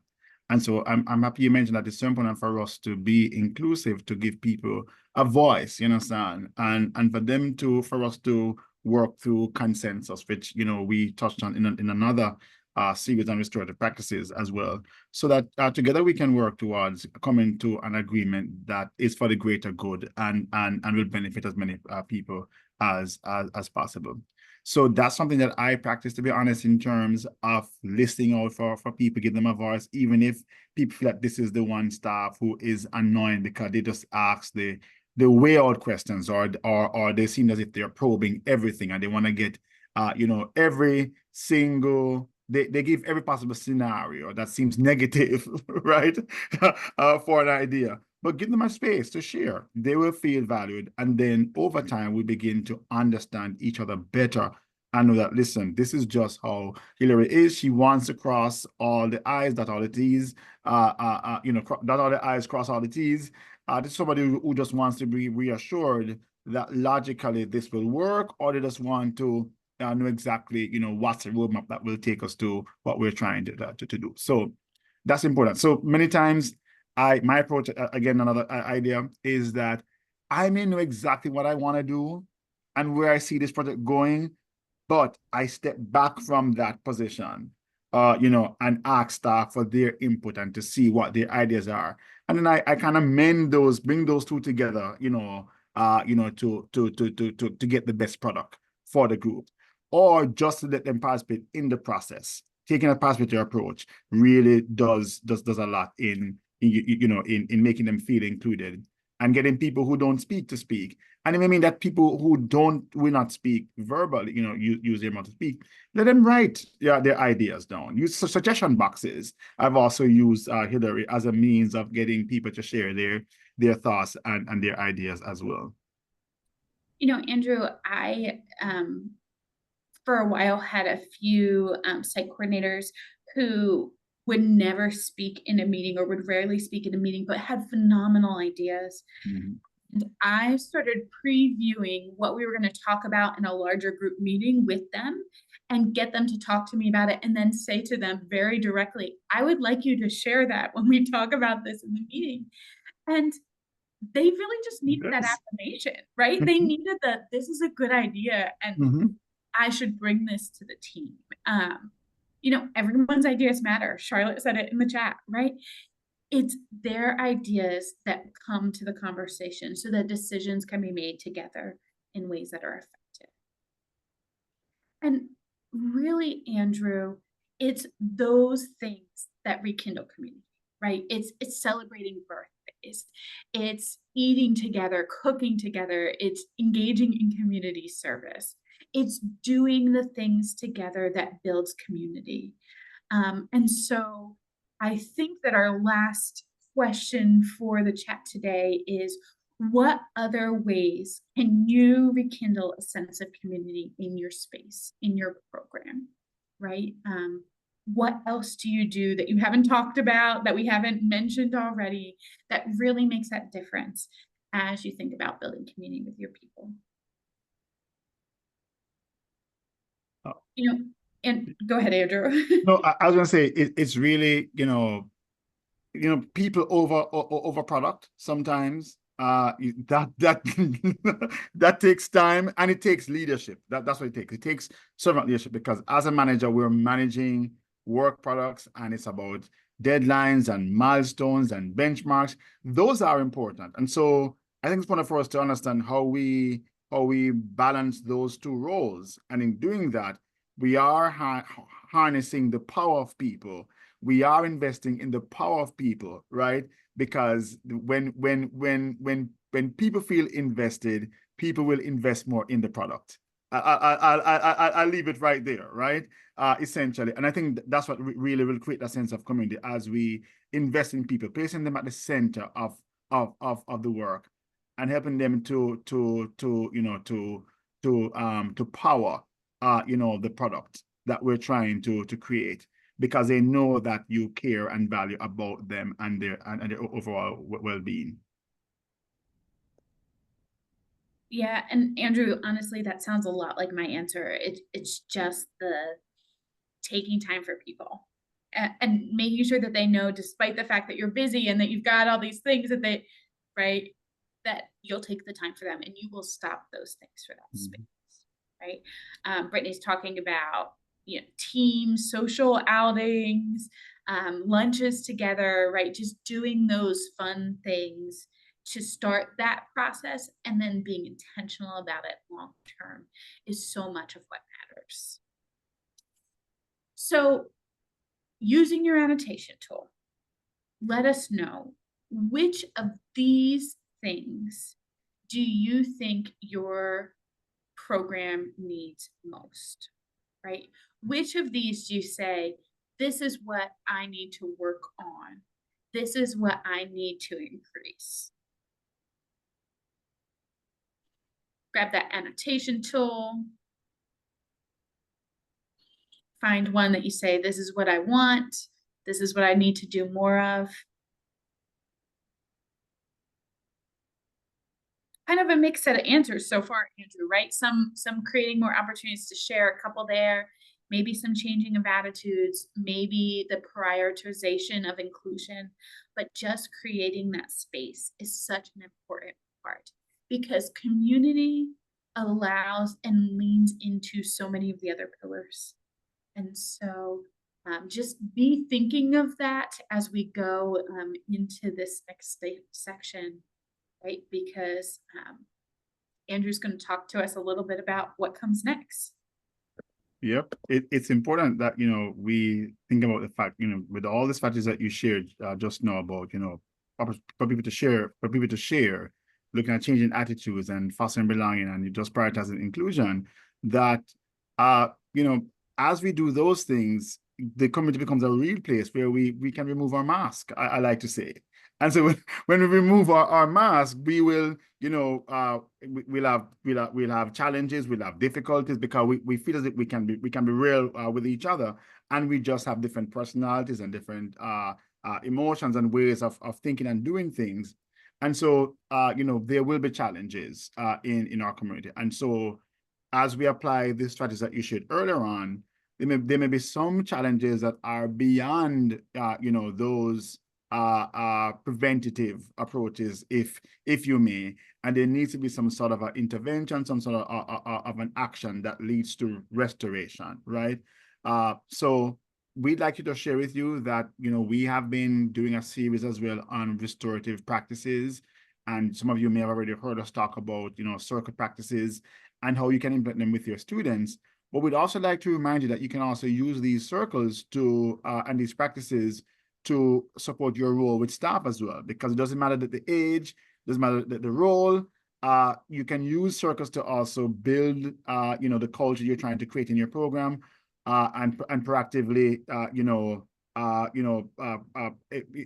And so I'm happy you mentioned that it's so important for us to be inclusive, to give people a voice, you understand, and for us to work through consensus, which we touched on in another series on restorative practices as well, so that together we can work towards coming to an agreement that is for the greater good and will benefit as many people as possible. So that's something that I practice, to be honest, in terms of listening out for people, give them a voice, even if people feel that this is the one staff who is annoying because they just ask the way out questions, or they seem as if they're probing everything and they want to get every single, they give every possible scenario that seems negative, right? For an idea. But give them a space to share. They will feel valued. And then over time, we begin to understand each other better. I know that, listen, this is just how Hillary is. She wants to cross all the I's, dot all the T's, dot all the I's, cross all the T's. This is somebody who just wants to be reassured that logically this will work, or they just want to know exactly, what's the roadmap that will take us to what we're trying to do. So that's important. So many times, my approach, again, another idea is that I may know exactly what I want to do and where I see this project going, but I step back from that position, and ask staff for their input and to see what their ideas are. And then I kind of bring those two together, to get the best product for the group, or just to let them participate in the process. Taking a participatory approach really does a lot in making them feel included, and getting people who don't speak to speak. And it may mean that people who will not speak verbally, use their mouth to speak, let them write their ideas down. Use suggestion boxes. I've also used Hillary as a means of getting people to share their thoughts and their ideas as well. Andrew, I for a while had a few site coordinators who would never speak in a meeting, or would rarely speak in a meeting, but had phenomenal ideas. Mm-hmm. And I started previewing what we were going to talk about in a larger group meeting with them, and get them to talk to me about it, and then say to them very directly, I would like you to share that when we talk about this in the meeting. And they really just needed that affirmation, right? Mm-hmm. They needed that this is a good idea, and mm-hmm. I should bring this to the team. Everyone's ideas matter. Charlotte said it in the chat, right? It's their ideas that come to the conversation so that decisions can be made together in ways that are effective. And really, Andrew, it's those things that rekindle community, right? It's celebrating birthdays. It's eating together, cooking together. It's engaging in community service. It's doing the things together that builds community. And so I think that our last question for the chat today is, what other ways can you rekindle a sense of community in your space, in your program, right? What else do you do that you haven't talked about, that we haven't mentioned already, that really makes that difference as you think about building community with your people? And go ahead, Andrew. No, I was going to say it's really, people over product sometimes. That that takes time, and it takes leadership. That's what it takes. It takes servant leadership, because as a manager, we're managing work products, and it's about deadlines and milestones and benchmarks. Those are important, and so I think it's important for us to understand how we balance those two roles. And in doing that, we are harnessing the power of people. We are investing in the power of people, right? Because when people feel invested, people will invest more in the product. I'll leave it right there, right? Essentially, and I think that's what really will create that sense of community, as we invest in people, placing them at the center of the work, and helping them to power the product that we're trying to create, because they know that you care and value about them and their overall well-being. Yeah, and Andrew, honestly, that sounds a lot like my answer. It's just the taking time for people, and making sure that they know, despite the fact that you're busy and that you've got all these things, that that you'll take the time for them, and you will stop those things for that space, right? Brittany's talking about team social outings, lunches together, right? Just doing those fun things to start that process, and then being intentional about it long term is so much of what matters. So, using your annotation tool, let us know which of these things do you think your program needs most, right? Which of these do you say, this is what I need to work on? This is what I need to increase. Grab that annotation tool. Find one that you say, this is what I want. This is what I need to do more of. Kind of a mixed set of answers so far, Andrew, right? Some creating more opportunities to share, a couple there, maybe some changing of attitudes, maybe the prioritization of inclusion, but just creating that space is such an important part, because community allows and leans into so many of the other pillars. And so just be thinking of that as we go into this next section, right? Because Andrew's going to talk to us a little bit about what comes next. Yep, it's important that, we think about the fact, with all the strategies that you shared just now about, for people to share, looking at changing attitudes and fostering belonging, and you just prioritizing inclusion, that, as we do those things, the community becomes a real place where we can remove our mask, I like to say. And so when we remove our mask, we will, we'll have challenges, we'll have difficulties, because we feel as if we can be real with each other, and we just have different personalities and different emotions and ways of thinking and doing things. And so there will be challenges in our community. And so as we apply the strategies that you shared earlier on, there may be some challenges that are beyond those preventative approaches, if you may, and there needs to be some sort of an intervention, some sort of an action that leads to restoration, right? So we'd like to share with you that we have been doing a series as well on restorative practices, and some of you may have already heard us talk about circle practices and how you can implement them with your students. But we'd also like to remind you that you can also use these circles to and these practices to support your role with staff as well, because it doesn't matter that the age, doesn't matter the role. You can use circles to also build the culture you're trying to create in your program, and proactively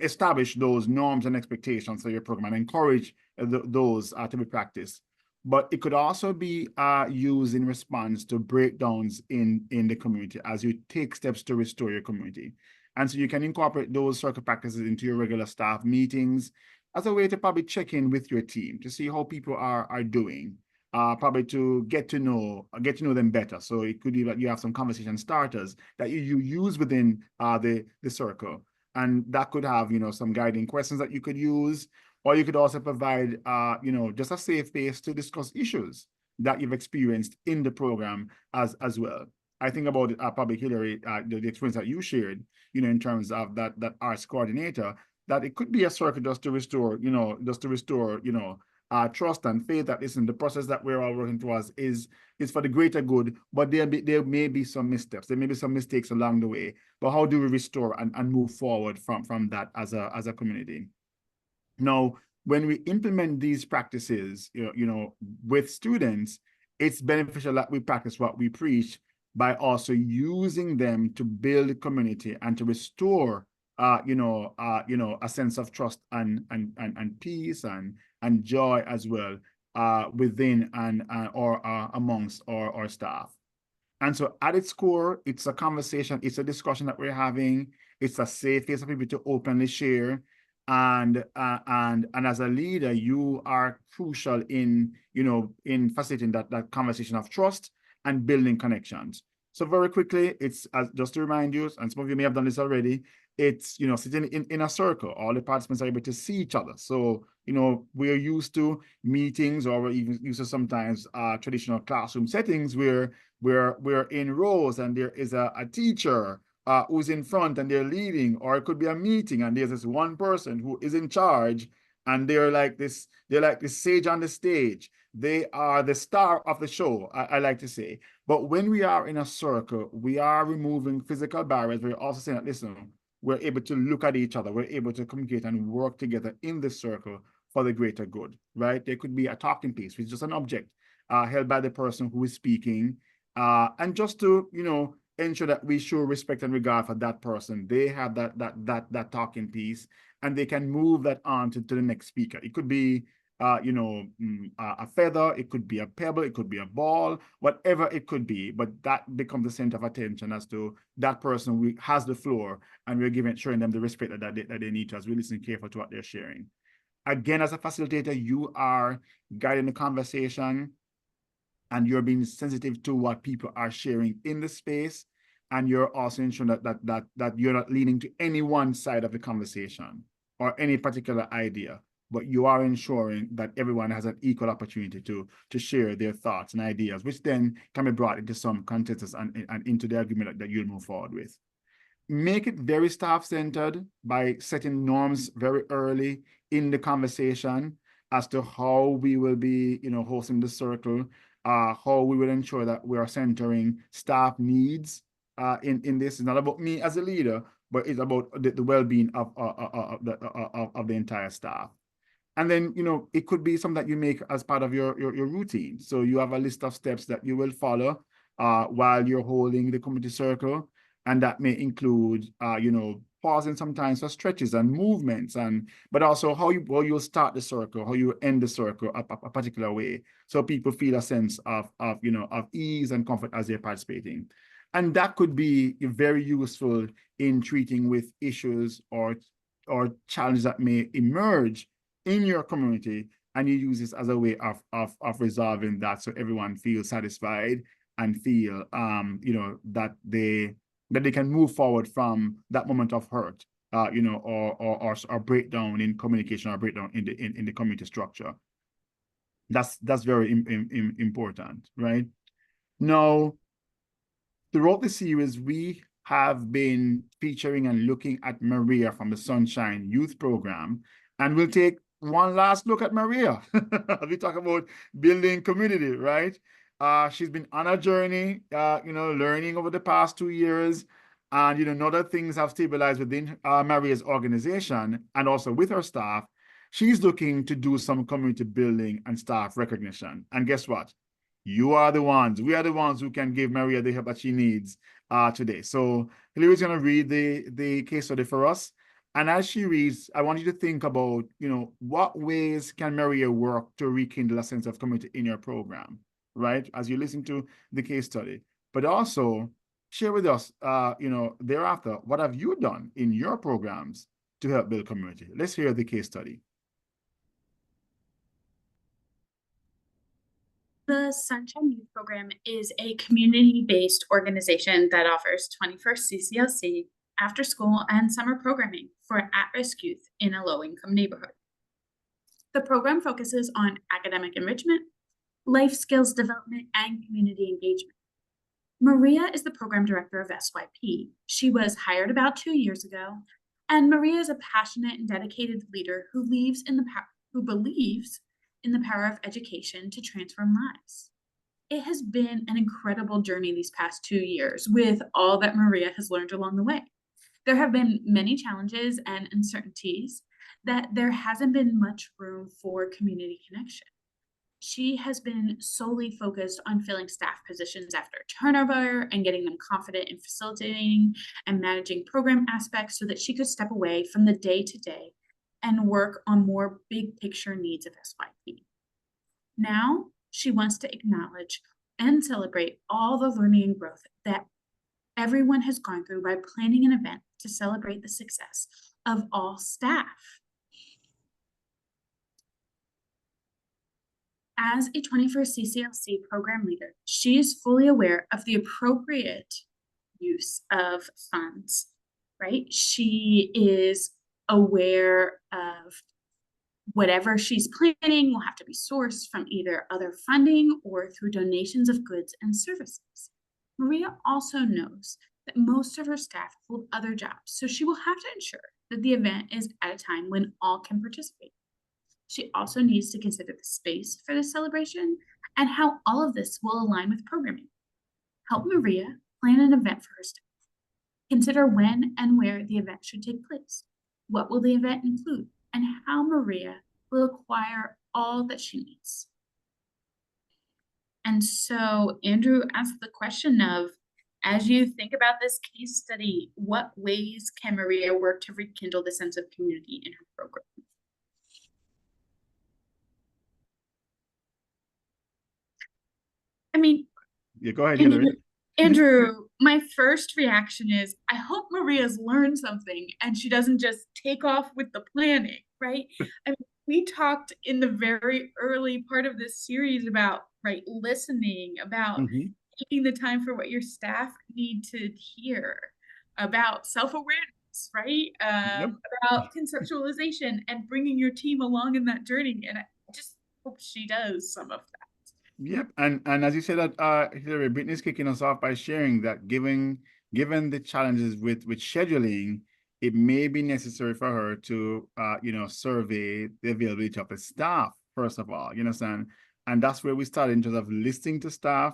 establish those norms and expectations for your program and encourage those to be practiced. But it could also be used in response to breakdowns in the community as you take steps to restore your community. And so you can incorporate those circle practices into your regular staff meetings as a way to probably check in with your team to see how people are doing, probably to get to know them better. So it could be that you have some conversation starters that you use within the circle, and that could have some guiding questions that you could use. Or you could also provide, just a safe space to discuss issues that you've experienced in the program as well. I think about it, probably Hillary, the experience that you shared, in terms of that arts coordinator, that it could be a circle just to restore, trust and faith that, listen, the process that we're all working towards is for the greater good, but there may be some missteps, there may be some mistakes along the way. But how do we restore and move forward from that as a community? Now, when we implement these practices, with students, it's beneficial that we practice what we preach by also using them to build community and to restore, a sense of trust and peace and joy as well, within or amongst our staff. And so at its core, it's a conversation, it's a discussion that we're having. It's a safe place for people to openly share. And as a leader, you are crucial in facilitating that conversation of trust and building connections. So very quickly, it's just to remind you, and some of you may have done this already, it's sitting in a circle. All the participants are able to see each other. So we're used to meetings, or we're even used to sometimes traditional classroom settings where we're in rows and there is a teacher who's in front and they're leading, or it could be a meeting and there's this one person who is in charge and they're like this sage on the stage. They are the star of the show, I like to say. But when we are in a circle, we are removing physical barriers. We're also saying that, listen, we're able to look at each other. We're able to communicate and work together in the circle for the greater good, right? There could be a talking piece, which is just an object held by the person who is speaking. And just to, ensure that we show respect and regard for that person. They have that talking piece, and they can move that on to the next speaker. It could be a feather, it could be a pebble, it could be a ball, whatever it could be, but that becomes the center of attention as to that person who has the floor, and we're showing them the respect that they need to, as we listen careful to what they're sharing. Again, as a facilitator, you are guiding the conversation, and you're being sensitive to what people are sharing in the space, and you're also ensuring that you're not leaning to any one side of the conversation or any particular idea, but you are ensuring that everyone has an equal opportunity to share their thoughts and ideas, which then can be brought into some consensus and into the agreement that you'll move forward with. Make it very staff-centered by setting norms very early in the conversation as to how we will be, hosting the circle, how we will ensure that we are centering staff needs in this. It's not about me as a leader, but it's about the well-being of the entire staff. And then, it could be something that you make as part of your routine. So you have a list of steps that you will follow while you're holding the community circle. And that may include, pausing sometimes for stretches and movements, but also how you'll start the circle, how you end the circle a particular way, so people feel a sense of ease and comfort as they're participating. And that could be very useful in treating with issues or challenges that may emerge in your community, and you use this as a way of resolving that, so everyone feels satisfied and feel that they can move forward from that moment of hurt, or breakdown in communication, or breakdown in the community structure. That's very important, right? Now, throughout the series, we have been featuring and looking at Maria from the Sunshine Youth Program, and we'll take one last look at Maria. We talk about building community, right? She's been on a journey, learning over the past 2 years, and now that things have stabilized within Maria's organization and also with her staff, she's looking to do some community building and staff recognition. And guess what? We are the ones who can give Maria the help that she needs today. So Hillary's going to read the case study for us. And as she reads, I want you to think about, what ways can Maria work to rekindle a sense of community in your program, right? As you listen to the case study, but also share with us, thereafter, what have you done in your programs to help build community? Let's hear the case study. The Sunshine Youth Program is a community-based organization that offers 21st CCLC, after-school, and summer programming for at-risk youth in a low-income neighborhood. The program focuses on academic enrichment, life skills development, and community engagement. Maria is the program director of SYP. She was hired about 2 years ago, and Maria is a passionate and dedicated leader who believes in the power of education to transform lives. It has been an incredible journey these past 2 years with all that Maria has learned along the way. There have been many challenges and uncertainties that there hasn't been much room for community connection. She has been solely focused on filling staff positions after turnover and getting them confident in facilitating and managing program aspects so that she could step away from the day-to-day and work on more big picture needs of SYP. Now, she wants to acknowledge and celebrate all the learning and growth that everyone has gone through by planning an event to celebrate the success of all staff. As a 21st CCLC program leader, she is fully aware of the appropriate use of funds, right? She is aware of whatever she's planning will have to be sourced from either other funding or through donations of goods and services. Maria also knows that most of her staff hold other jobs, so she will have to ensure that the event is at a time when all can participate. She also needs to consider the space for the celebration and how all of this will align with programming. Help Maria plan an event for her staff. Consider when and where the event should take place. What will the event include? And how Maria will acquire all that she needs. And so Andrew asked the question of, as you think about this case study, what ways can Maria work to rekindle the sense of community in her program? I mean, Yeah, go ahead, Hillary. Andrew, my first reaction is, I hope Maria's learned something and she doesn't just take off with the planning, right? I mean, we talked in the very early part of this series about, right, listening, about taking the time for what your staff need to hear, about self-awareness, right? About conceptualization and bringing your team along in that journey. And I just hope she does some of that. Yep, and as you said that, Hillary, Brittany's kicking us off by sharing that given the challenges with scheduling, it may be necessary for her to survey the availability of the staff first of all. You understand, and that's where we started in terms of listening to staff.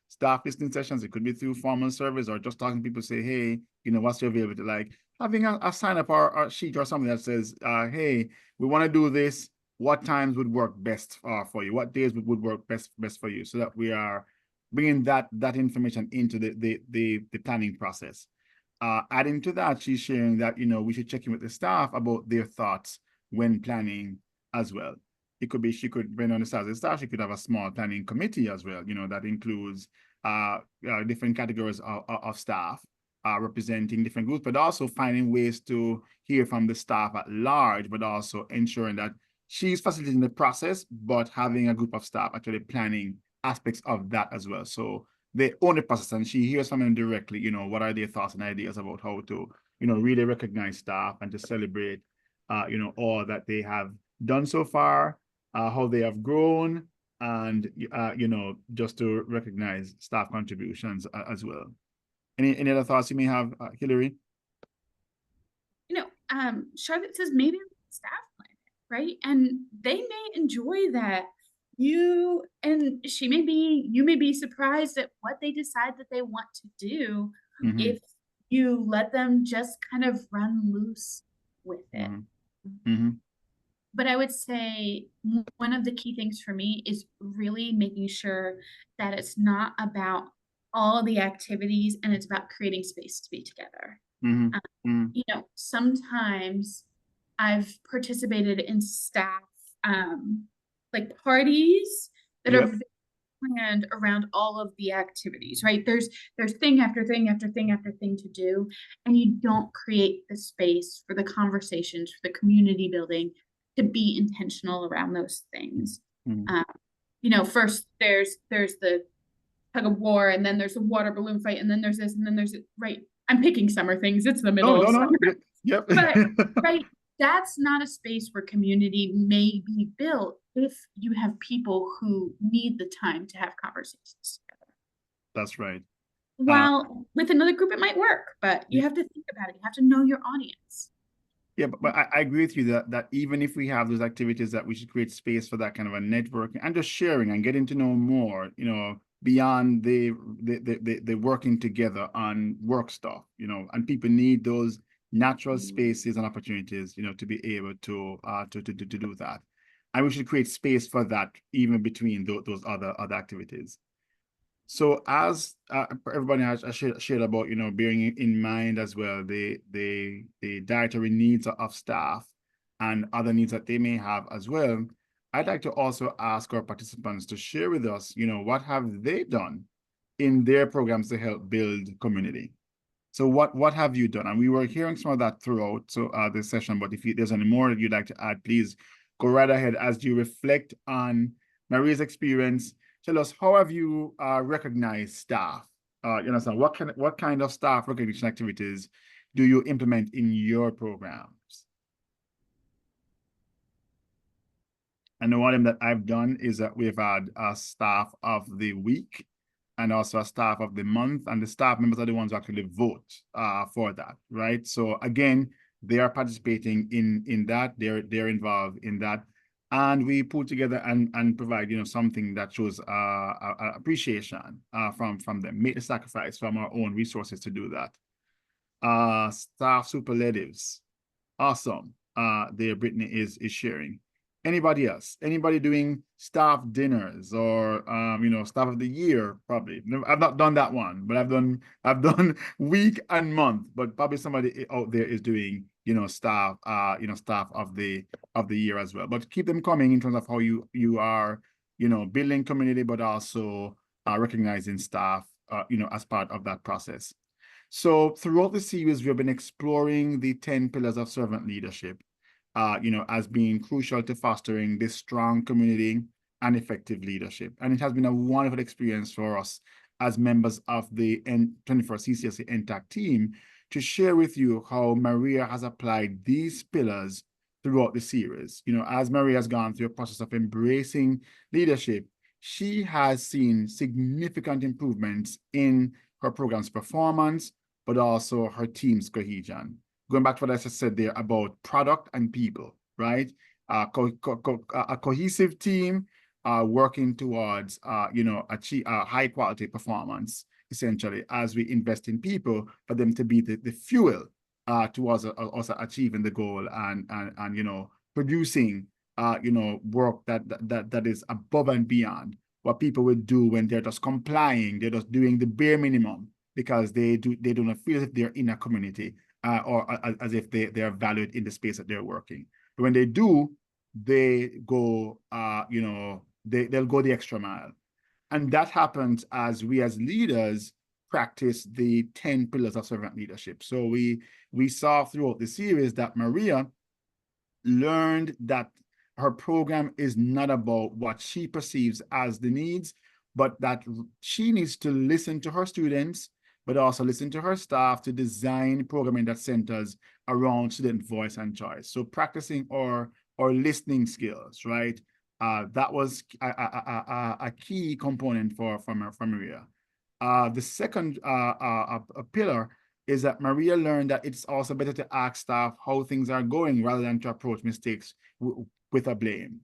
Staff listening sessions. It could be through formal surveys or just talking to people. Say, hey, what's your availability like? Having a sign up or sheet or something that says, hey, we want to do this. What times would work best for you? What days would work best for you? So that we are bringing that information into the planning process. Adding to that, she's sharing that we should check in with the staff about their thoughts when planning as well. It could be she could bring on the staff. She could have a small planning committee as well. That includes different categories of staff. Representing different groups, but also finding ways to hear from the staff at large, but also ensuring that she's facilitating the process, but having a group of staff actually planning aspects of that as well. So they own the process and she hears from them directly, what are their thoughts and ideas about how to, really recognize staff and to celebrate, all that they have done so far, how they have grown, and, just to recognize staff contributions as well. Any other thoughts you may have, Hillary? Charlotte says maybe staff plan, right? And they may enjoy that. You may be surprised at what they decide that they want to do if you let them just kind of run loose with it. But I would say one of the key things for me is really making sure that it's not about all the activities and it's about creating space to be together. Sometimes I've participated in staff like parties that are planned around all of the activities, right? There's thing after thing after thing after thing to do, and you don't create the space for the conversations, for the community building to be intentional around those things. First there's the tug of war, and then there's a water balloon fight, and then there's this, and then there's right. I'm picking summer things. It's the middle of summer. Yep. But right, that's not a space where community may be built if you have people who need the time to have conversations together. That's right. While with another group it might work, but you have to think about it. You have to know your audience. Yeah, but I agree with you that even if we have those activities, that we should create space for that kind of a networking and just sharing and getting to know more, beyond the working together on work stuff, and people need those natural spaces and opportunities, to be able to do that. And we should create space for that even between those other activities. So as everybody has shared about, bearing in mind as well the dietary needs of staff and other needs that they may have as well, I'd like to also ask our participants to share with us, what have they done in their programs to help build community? So what have you done? And we were hearing some of that throughout this session, but if there's any more you'd like to add, please go right ahead as you reflect on Maria's experience. Tell us, how have you recognized staff? What kind of staff recognition activities do you implement in your programs? And one of them that I've done is that we've had a staff of the week and also a staff of the month, and the staff members are the ones who actually vote for that, right? So again, they are participating in that, they're involved in that. And we pull together and provide, something that shows appreciation from them, make the sacrifice from our own resources to do that. Staff superlatives. Awesome. There Brittany is sharing. Anybody else? Anybody doing staff dinners or staff of the year? Probably. No, I've not done that one, but I've done week and month. But probably somebody out there is doing staff staff of the year as well. But keep them coming in terms of how you are building community, but also recognizing staff as part of that process. So throughout the series, we have been exploring the 10 pillars of servant leadership, as being crucial to fostering this strong community and effective leadership. And it has been a wonderful experience for us as members of the 21st CCLC NTAC team to share with you how Maria has applied these pillars throughout the series. As Maria has gone through a process of embracing leadership, she has seen significant improvements in her program's performance, but also her team's cohesion. Going back to what I just said there about product and people, right? A cohesive team working towards, achieve high quality performance, essentially, as we invest in people for them to be the fuel towards also achieving the goal and producing, work that is above and beyond what people would do when they're just complying, they're just doing the bare minimum because they do not feel that they're in a community or as if they are valued in the space that they're working. But when they do, they go, they'll go the extra mile. And that happens as we as leaders practice the 10 pillars of servant leadership. So we saw throughout the series that Maria learned that her program is not about what she perceives as the needs, but that she needs to listen to her students, but also listen to her staff to design programming that centers around student voice and choice. So practicing our listening skills, right? That was a key component for Maria. The second pillar is that Maria learned that it's also better to ask staff how things are going rather than to approach mistakes with a blame.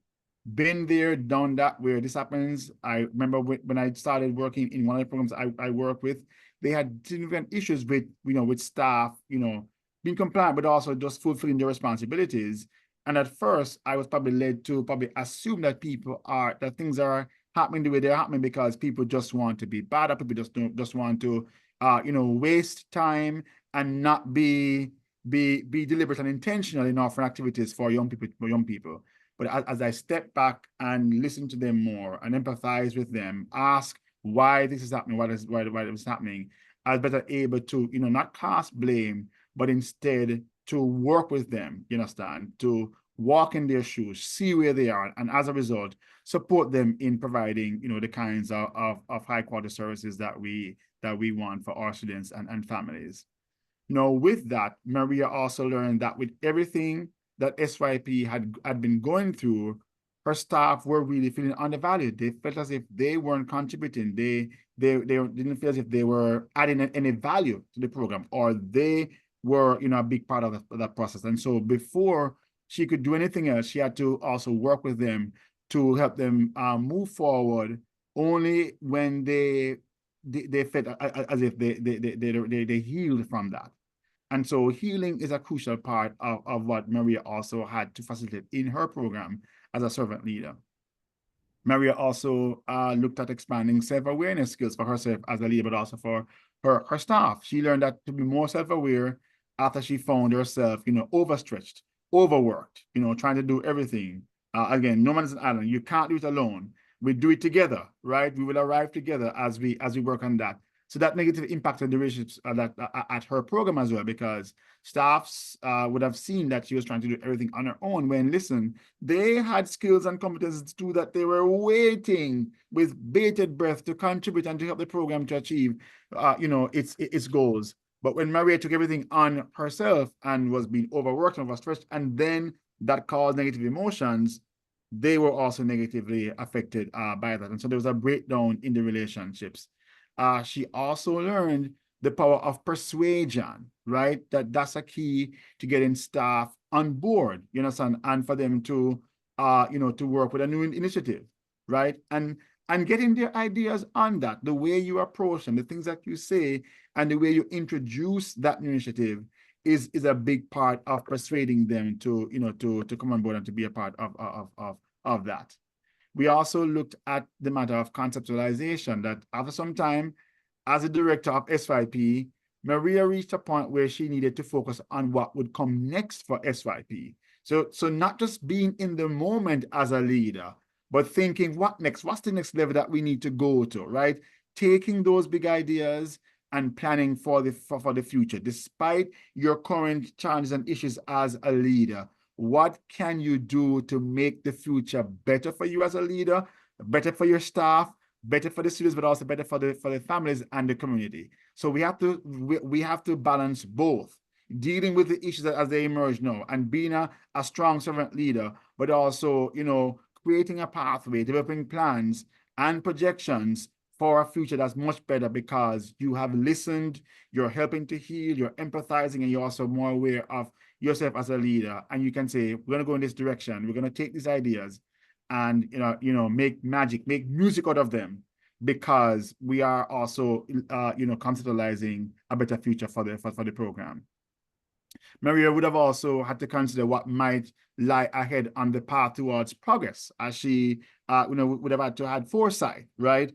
Been there, done that, where this happens. I remember when I started working in one of the programs I work with, they had significant issues with staff, being compliant, but also just fulfilling their responsibilities. And at first, I was probably led to assume that things are happening the way they're happening because people just want to be bad, or people just want to, waste time and not be deliberate and intentional in offering activities for young people. But as I step back and listen to them more and empathize with them, ask why this is happening, why it was happening, I was better able to, not cast blame, but instead to work with them, you understand, to walk in their shoes, see where they are, and as a result, support them in providing, the kinds of high quality services that we want for our students and families. With that, Maria also learned that with everything that SYP had been going through, her staff were really feeling undervalued. They felt as if they weren't contributing. They didn't feel as if they were adding any value to the program, or they were, a big part of that process. And so before she could do anything else, she had to also work with them to help them move forward. Only when they felt as if they healed from that. And so healing is a crucial part of what Maria also had to facilitate in her program as a servant leader. Maria also looked at expanding self-awareness skills for herself as a leader, but also for her staff. She learned that to be more self-aware after she found herself, overstretched, overworked, trying to do everything. Again, no man is an island. You can't do it alone. We do it together, right? We will arrive together as we work on that. So that negative impacted the relationships at her program as well, because staffs would have seen that she was trying to do everything on her own, when, listen, they had skills and competences to do that. They were waiting with bated breath to contribute and to help the program to achieve, its goals. But when Maria took everything on herself and was being overworked and overstretched, and then that caused negative emotions, they were also negatively affected by that. And so there was a breakdown in the relationships. She also learned the power of persuasion, right? That's a key to getting staff on board, you understand, and for them to to work with a new initiative, right? And getting their ideas on that, the way you approach them, the things that you say, and the way you introduce that new initiative is a big part of persuading them to, to come on board and to be a part of that. We also looked at the matter of conceptualization, that after some time, as a director of SYP, Maria reached a point where she needed to focus on what would come next for SYP. So not just being in the moment as a leader, but thinking, what next? What's the next level that we need to go to, right? Taking those big ideas and planning for the future. Despite your current challenges and issues as a leader, what can you do to make the future better for you as a leader, better for your staff, better for the students, but also better for the families and the community? So we have to balance both, dealing with the issues as they emerge now and being a strong servant leader, but also, creating a pathway, developing plans and projections for a future that's much better, because you have listened, you're helping to heal, you're empathizing, and you're also more aware of yourself as a leader. And you can say, we're going to go in this direction. We're going to take these ideas and, make magic, make music out of them, because we are also, conceptualizing a better future for the program. Maria would have also had to consider what might lie ahead on the path towards progress, as she, would have had to have foresight, right?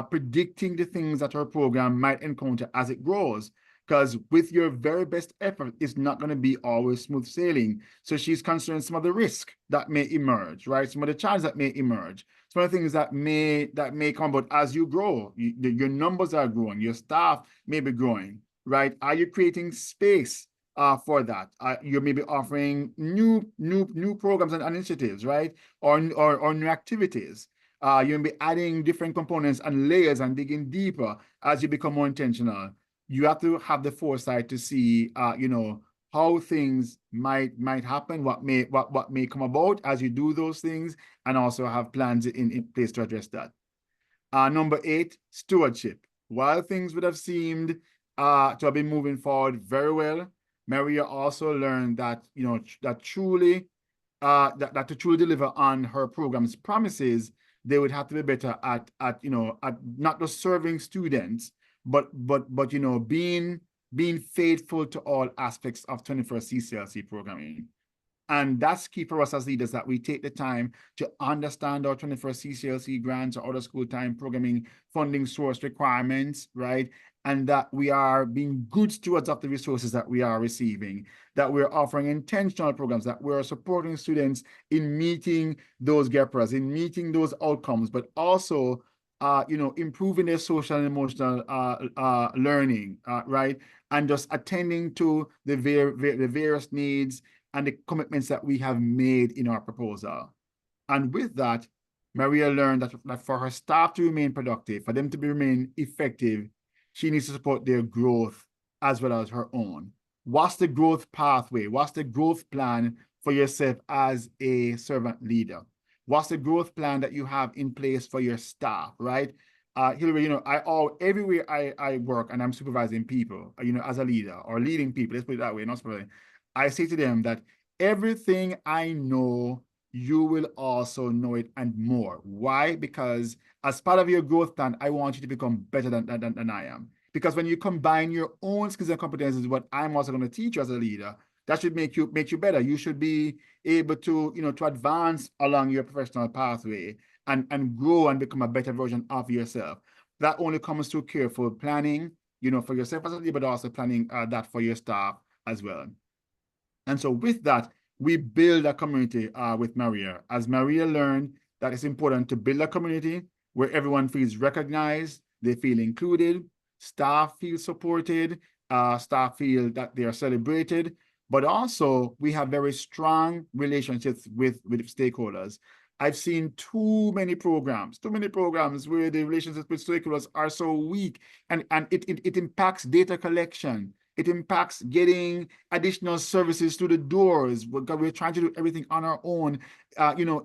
Predicting the things that her program might encounter as it grows. Because with your very best effort, it's not going to be always smooth sailing. So she's considering some of the risk that may emerge, right? Some of the challenges that may emerge, some of the things that may come about as you grow. Your numbers are growing, your staff may be growing, right? Are you creating space for that? You may be offering new programs and initiatives, right? Or new activities. You may be adding different components and layers and digging deeper as you become more intentional. You have to have the foresight to see, how things might happen, what may come about as you do those things, and also have plans in place to address that. Number 8, stewardship. While things would have seemed to have been moving forward very well, Maria also learned that, that to truly deliver on her program's promises, they would have to be better at not just serving students, but being faithful to all aspects of 21st CCLC programming. And that's key for us as leaders, that we take the time to understand our 21st CCLC grants or other school time programming funding source requirements, right? And that we are being good stewards of the resources that we are receiving, that we're offering intentional programs, that we're supporting students in meeting those GEPRAs, in meeting those outcomes, but also improving their social and emotional learning, right? And just attending to the various needs and the commitments that we have made in our proposal. And with that, Maria learned that for her staff to remain productive, for them to remain effective, she needs to support their growth as well as her own. What's the growth pathway? What's the growth plan for yourself as a servant leader? What's the growth plan that you have in place for your staff, right? Hillary, everywhere I work and I'm supervising people, as a leader or leading people, let's put it that way, not supervising, I say to them that everything I know, you will also know it and more. Why? Because as part of your growth plan, I want you to become better than I am. Because when you combine your own skills and competencies, what I'm also going to teach you as a leader, that should make you better. You should be able to, to advance along your professional pathway and grow and become a better version of yourself. That only comes through careful planning, for yourself as a leader, but also planning that for your staff as well. And so with that, we build a community with Maria. As Maria learned that it's important to build a community where everyone feels recognized, they feel included, staff feel supported, staff feel that they are celebrated, but also we have very strong relationships with stakeholders. I've seen too many programs where the relationships with stakeholders are so weak, and it impacts data collection. It impacts getting additional services through the doors. We're trying to do everything on our own,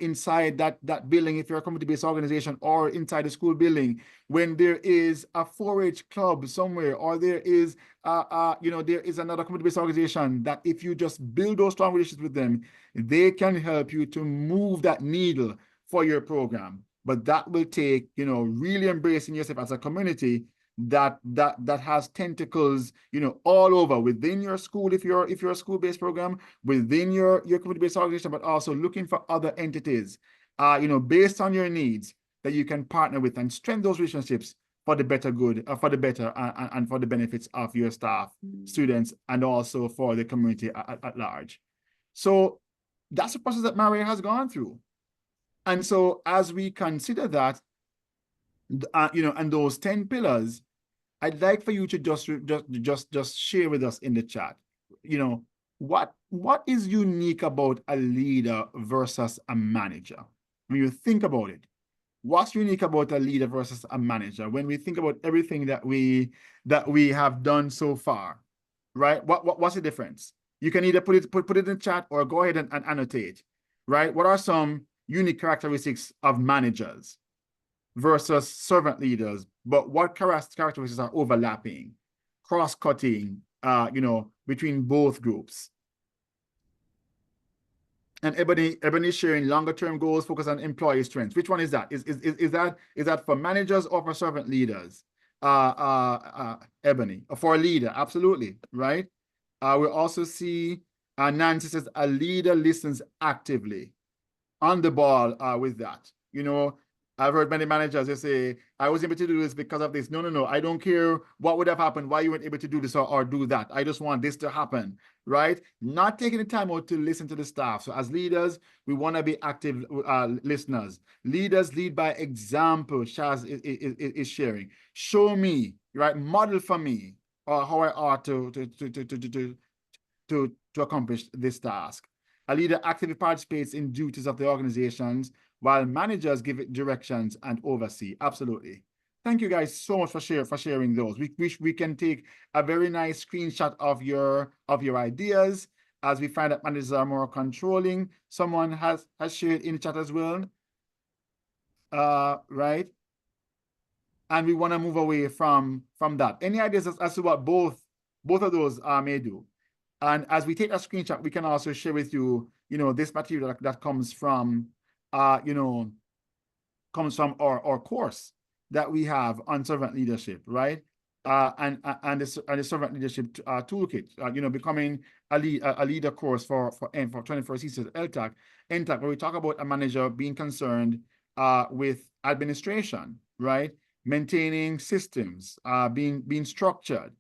inside that building, if you're a community-based organization, or inside the school building. When there is a 4-H club somewhere, or there is, there is another community-based organization that if you just build those strong relationships with them, they can help you to move that needle for your program. But that will take, really embracing yourself as a community that has tentacles, all over within your school, if you're a school-based program, within your community-based organization, but also looking for other entities, based on your needs, that you can partner with and strengthen those relationships for the better good, for the better and for the benefits of your staff, students, and also for the community at large. So that's the process that Maria has gone through. And so as we consider that, and those 10 pillars, I'd like for you to just share with us in the chat, what is unique about a leader versus a manager? When you think about it, what's unique about a leader versus a manager? When we think about everything that we have done so far, right? What's the difference? You can either put it in the chat or go ahead and annotate, right? What are some unique characteristics of managers versus servant leaders, but what characteristics are overlapping, cross-cutting, between both groups? And Ebony sharing longer-term goals focus on employee strengths. Which one is that? Is that for managers or for servant leaders? Ebony, for a leader, absolutely, right? We also see Nancy says a leader listens actively, on the ball with that. I've heard many managers, they say, I was able to do this because of this. No, I don't care what would have happened, why you weren't able to do this or do that. I just want this to happen, right? Not taking the time out to listen to the staff. So as leaders, we want to be active listeners. Leaders lead by example, Shaz is sharing. Show me, right? Model for me how I ought to accomplish this task. A leader actively participates in duties of the organizations, while managers give it directions and oversee. Absolutely. Thank you guys so much for sharing those. We can take a very nice screenshot of your ideas, as we find that managers are more controlling. Someone has shared in the chat as well. Right. And we want to move away from that. Any ideas as to what both of those may do? And as we take a screenshot, we can also share with you, this material that comes from, our course that we have on servant leadership, right? And the servant leadership toolkit, becoming a leader course for 21st century LTAC, NTAC, where we talk about a manager being concerned with administration, right? Maintaining systems, being structured,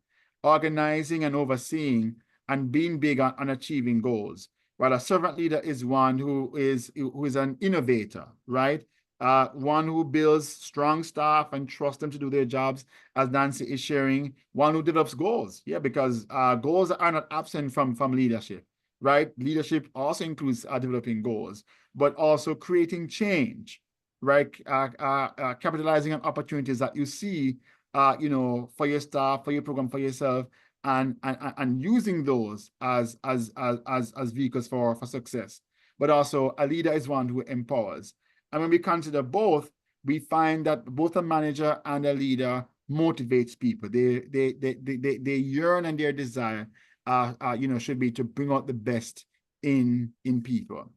organizing and overseeing, and being big on achieving goals. While a servant leader is one who is an innovator, right? One who builds strong staff and trusts them to do their jobs, as Nancy is sharing. One who develops goals, because goals are not absent from leadership, right? Leadership also includes developing goals, but also creating change, right? Capitalizing on opportunities that you see, for your staff, for your program, for yourself, and using those as vehicles for success. But also a leader is one who empowers. And when we consider both, we find that both a manager and a leader motivates people. They yearn, and their desire should be to bring out the best in people.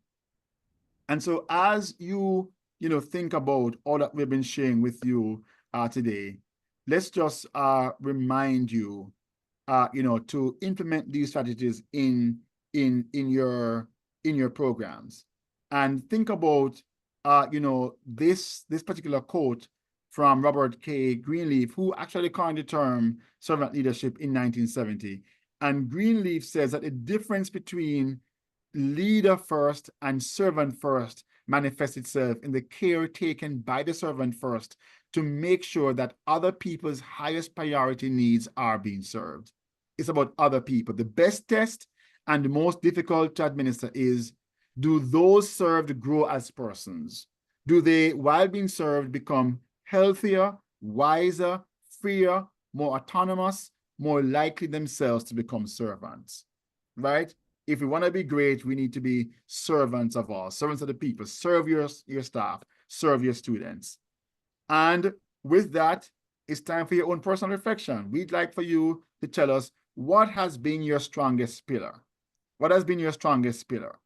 And so as you think about all that we've been sharing with you today, let's just remind you to implement these strategies in your programs. And think about this particular quote from Robert K. Greenleaf, who actually coined the term servant leadership in 1970. And Greenleaf says that the difference between leader first and servant first manifests itself in the care taken by the servant first to make sure that other people's highest priority needs are being served. It's about other people. The best test and the most difficult to administer is, do those served grow as persons? Do they, while being served, become healthier, wiser, freer, more autonomous, more likely themselves to become servants, right? If we want to be great, we need to be servants of all, servants of the people. Serve your staff, serve your students. And with that, it's time for your own personal reflection. We'd like for you to tell us what has been your strongest pillar. What has been your strongest pillar?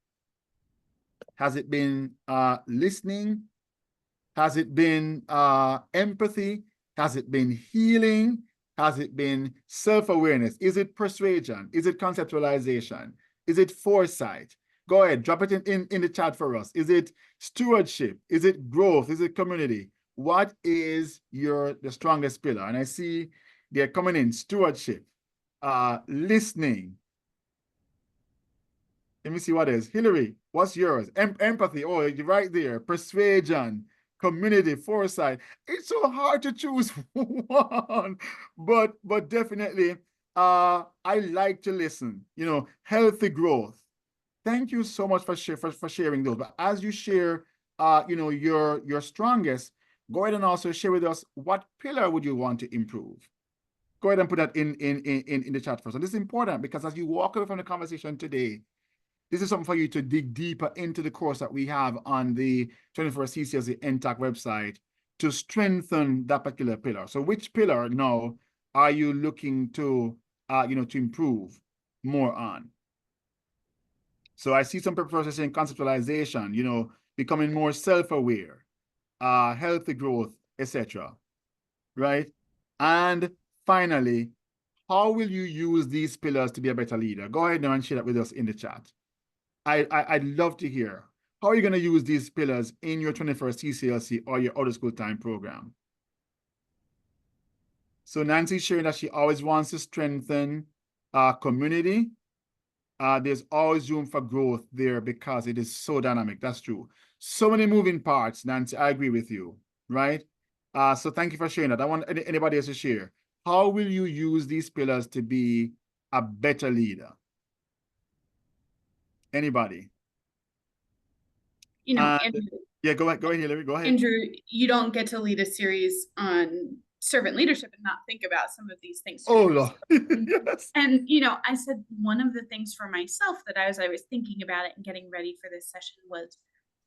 Has it been listening? Has it been empathy? Has it been healing? Has it been self-awareness? Is it persuasion? Is it conceptualization? Is it foresight? Go ahead, drop it in the chat for us. Is it stewardship? Is it growth? Is it community? What is the strongest pillar? And I see they're coming in: stewardship, listening. Let me see what is. Hillary, what's yours? Empathy. Oh, you're right there. Persuasion, community, foresight. It's so hard to choose one, but definitely, I like to listen. You know, healthy growth. Thank you so much for sharing those. But as you share, you know, your strongest, go ahead and also share with us what pillar would you want to improve. Go ahead and put that in the chat first. And this is important because as you walk away from the conversation today, this is something for you to dig deeper into the course that we have on the 21st CCLC NTAC website to strengthen that particular pillar. So which pillar now are you looking to, you know, to improve more on? So I see some people saying conceptualization, you know, becoming more self-aware, healthy growth, etc. Right? And finally, how will you use these pillars to be a better leader? Go ahead now and share that with us in the chat. I'd love to hear, how are you going to use these pillars in your 21st CCLC or your out of school time program? So Nancy's sharing that she always wants to strengthen community. There's always room for growth there because it is so dynamic. That's true. So many moving parts, Nancy. I agree with you, right? So thank you for sharing that. I want anybody else to share. How will you use these pillars to be a better leader? Anybody? You know, Andrew, yeah, go ahead, Hillary, go ahead. Andrew, you don't get to lead a series on servant leadership and not think about some of these things. Oh, Lord. Yes. And, you know, I said one of the things for myself that as I was thinking about it and getting ready for this session was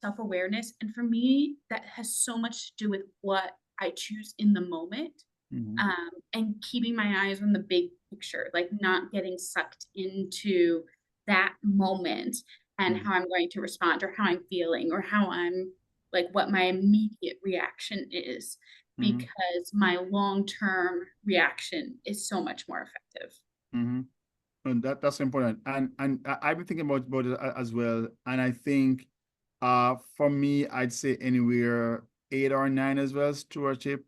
self-awareness. And for me, that has so much to do with what I choose in the moment. And keeping my eyes on the big picture, like not getting sucked into that moment and how I'm going to respond or how I'm feeling or how I'm like what my immediate reaction is, because my long-term reaction is so much more effective. And that's important. And I've been thinking about it as well. And I think for me, I'd say anywhere 8 or 9 as well, stewardship,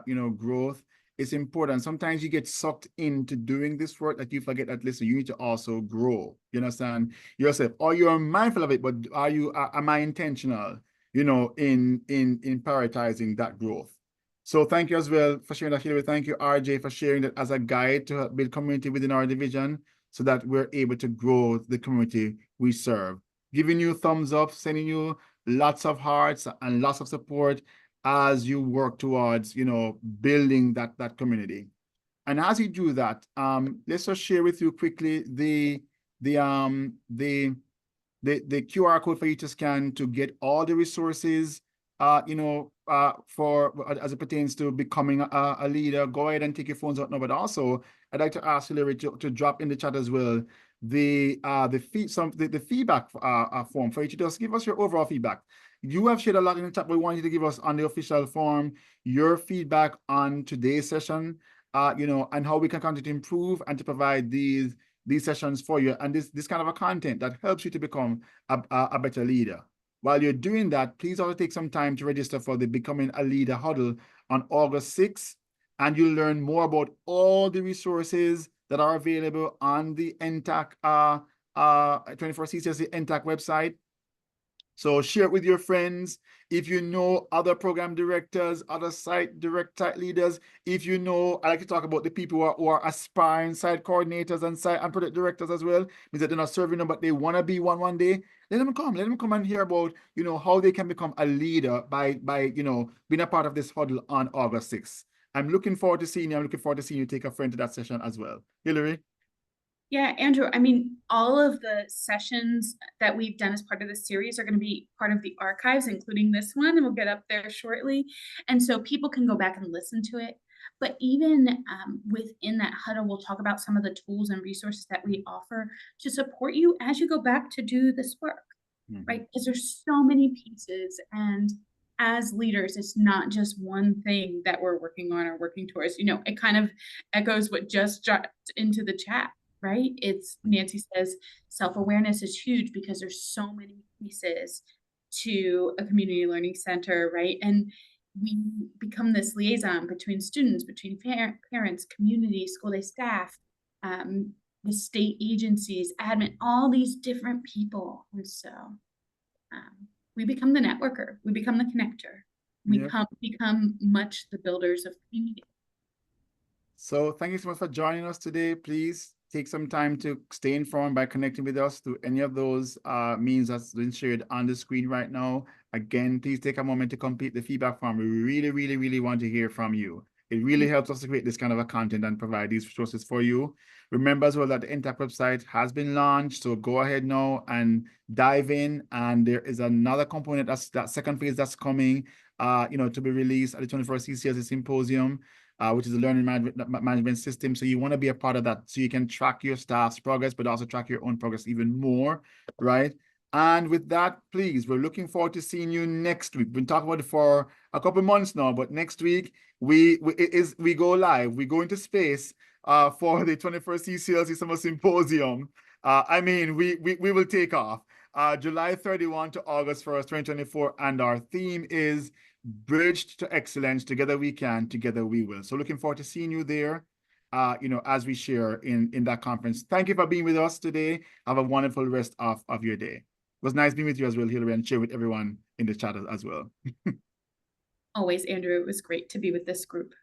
you know, growth. It's important. Sometimes you get sucked into doing this work that you forget that, listen, you need to also grow. You understand yourself, or you're mindful of it, but am I intentional, you know, in prioritizing that growth? So thank you as well for sharing that, Hillary. Thank you, RJ, for sharing that as a guide to help build community within our division so that we're able to grow the community we serve. Giving you thumbs up, sending you lots of hearts and lots of support as you work towards, you know, building that community. And as you do that, let's just share with you quickly the QR code for you to scan to get all the resources, you know, for as it pertains to becoming a leader. Go ahead and take your phones out now. But also, I'd like to ask Hillary to drop in the chat as well the feedback form for you to just give us your overall feedback. You have shared a lot in the chat, but we want you to give us on the official form your feedback on today's session, you know, and how we can continue to improve and to provide these sessions for you and this kind of a content that helps you to become a better leader. While you're doing that, please also take some time to register for the Becoming a Leader huddle on August 6th, and you'll learn more about all the resources that are available on the NTAC 21st CCLC NTAC website. So share it with your friends. If you know other program directors, other site leaders, if you know, I like to talk about the people who are aspiring site coordinators and site and project directors as well, means that they're not serving them, but they want to be one day. Let them come and hear about, you know, how they can become a leader by you know, being a part of this huddle on August 6th. I'm looking forward to seeing you. I'm looking forward to seeing you take a friend to that session as well. Hillary? Yeah, Andrew, I mean, all of the sessions that we've done as part of the series are going to be part of the archives, including this one, and we'll get up there shortly. And so people can go back and listen to it. But even within that huddle, we'll talk about some of the tools and resources that we offer to support you as you go back to do this work, right? Because there's so many pieces. And as leaders, it's not just one thing that we're working on or working towards. You know, it kind of echoes what just dropped into the chat, right? It's Nancy says self-awareness is huge because there's so many pieces to a community learning center, right? And we become this liaison between students, between parents, community, school day staff, the state agencies, admin, all these different people. And so we become the networker, we become the connector, we become much the builders of community. So thank you so much for joining us today. Please take some time to stay informed by connecting with us through any of those means that's been shared on the screen right now. Again, please take a moment to complete the feedback form. We really, really, really want to hear from you. It really helps us to create this kind of a content and provide these resources for you. Remember as well that the NTAC website has been launched, so go ahead now and dive in. And there is another component, that's that second phase that's coming, to be released at the 21st CCLC Symposium, which is a learning management system. So you want to be a part of that so you can track your staff's progress, but also track your own progress even more, right? And with that, please, we're looking forward to seeing you next week. We've been talking about it for a couple of months now, but next week we go live. We go into space for the 21st CCLC Summer Symposium. We will take off July 31 to August 1st, 2024, and our theme is Bridged to Excellence. Together we can, together we will. So looking forward to seeing you there, as we share in that conference. Thank you for being with us today. Have a wonderful rest of your day. It was nice being with you as well, Hillary, and share with everyone in the chat as well. Always, Andrew, it was great to be with this group.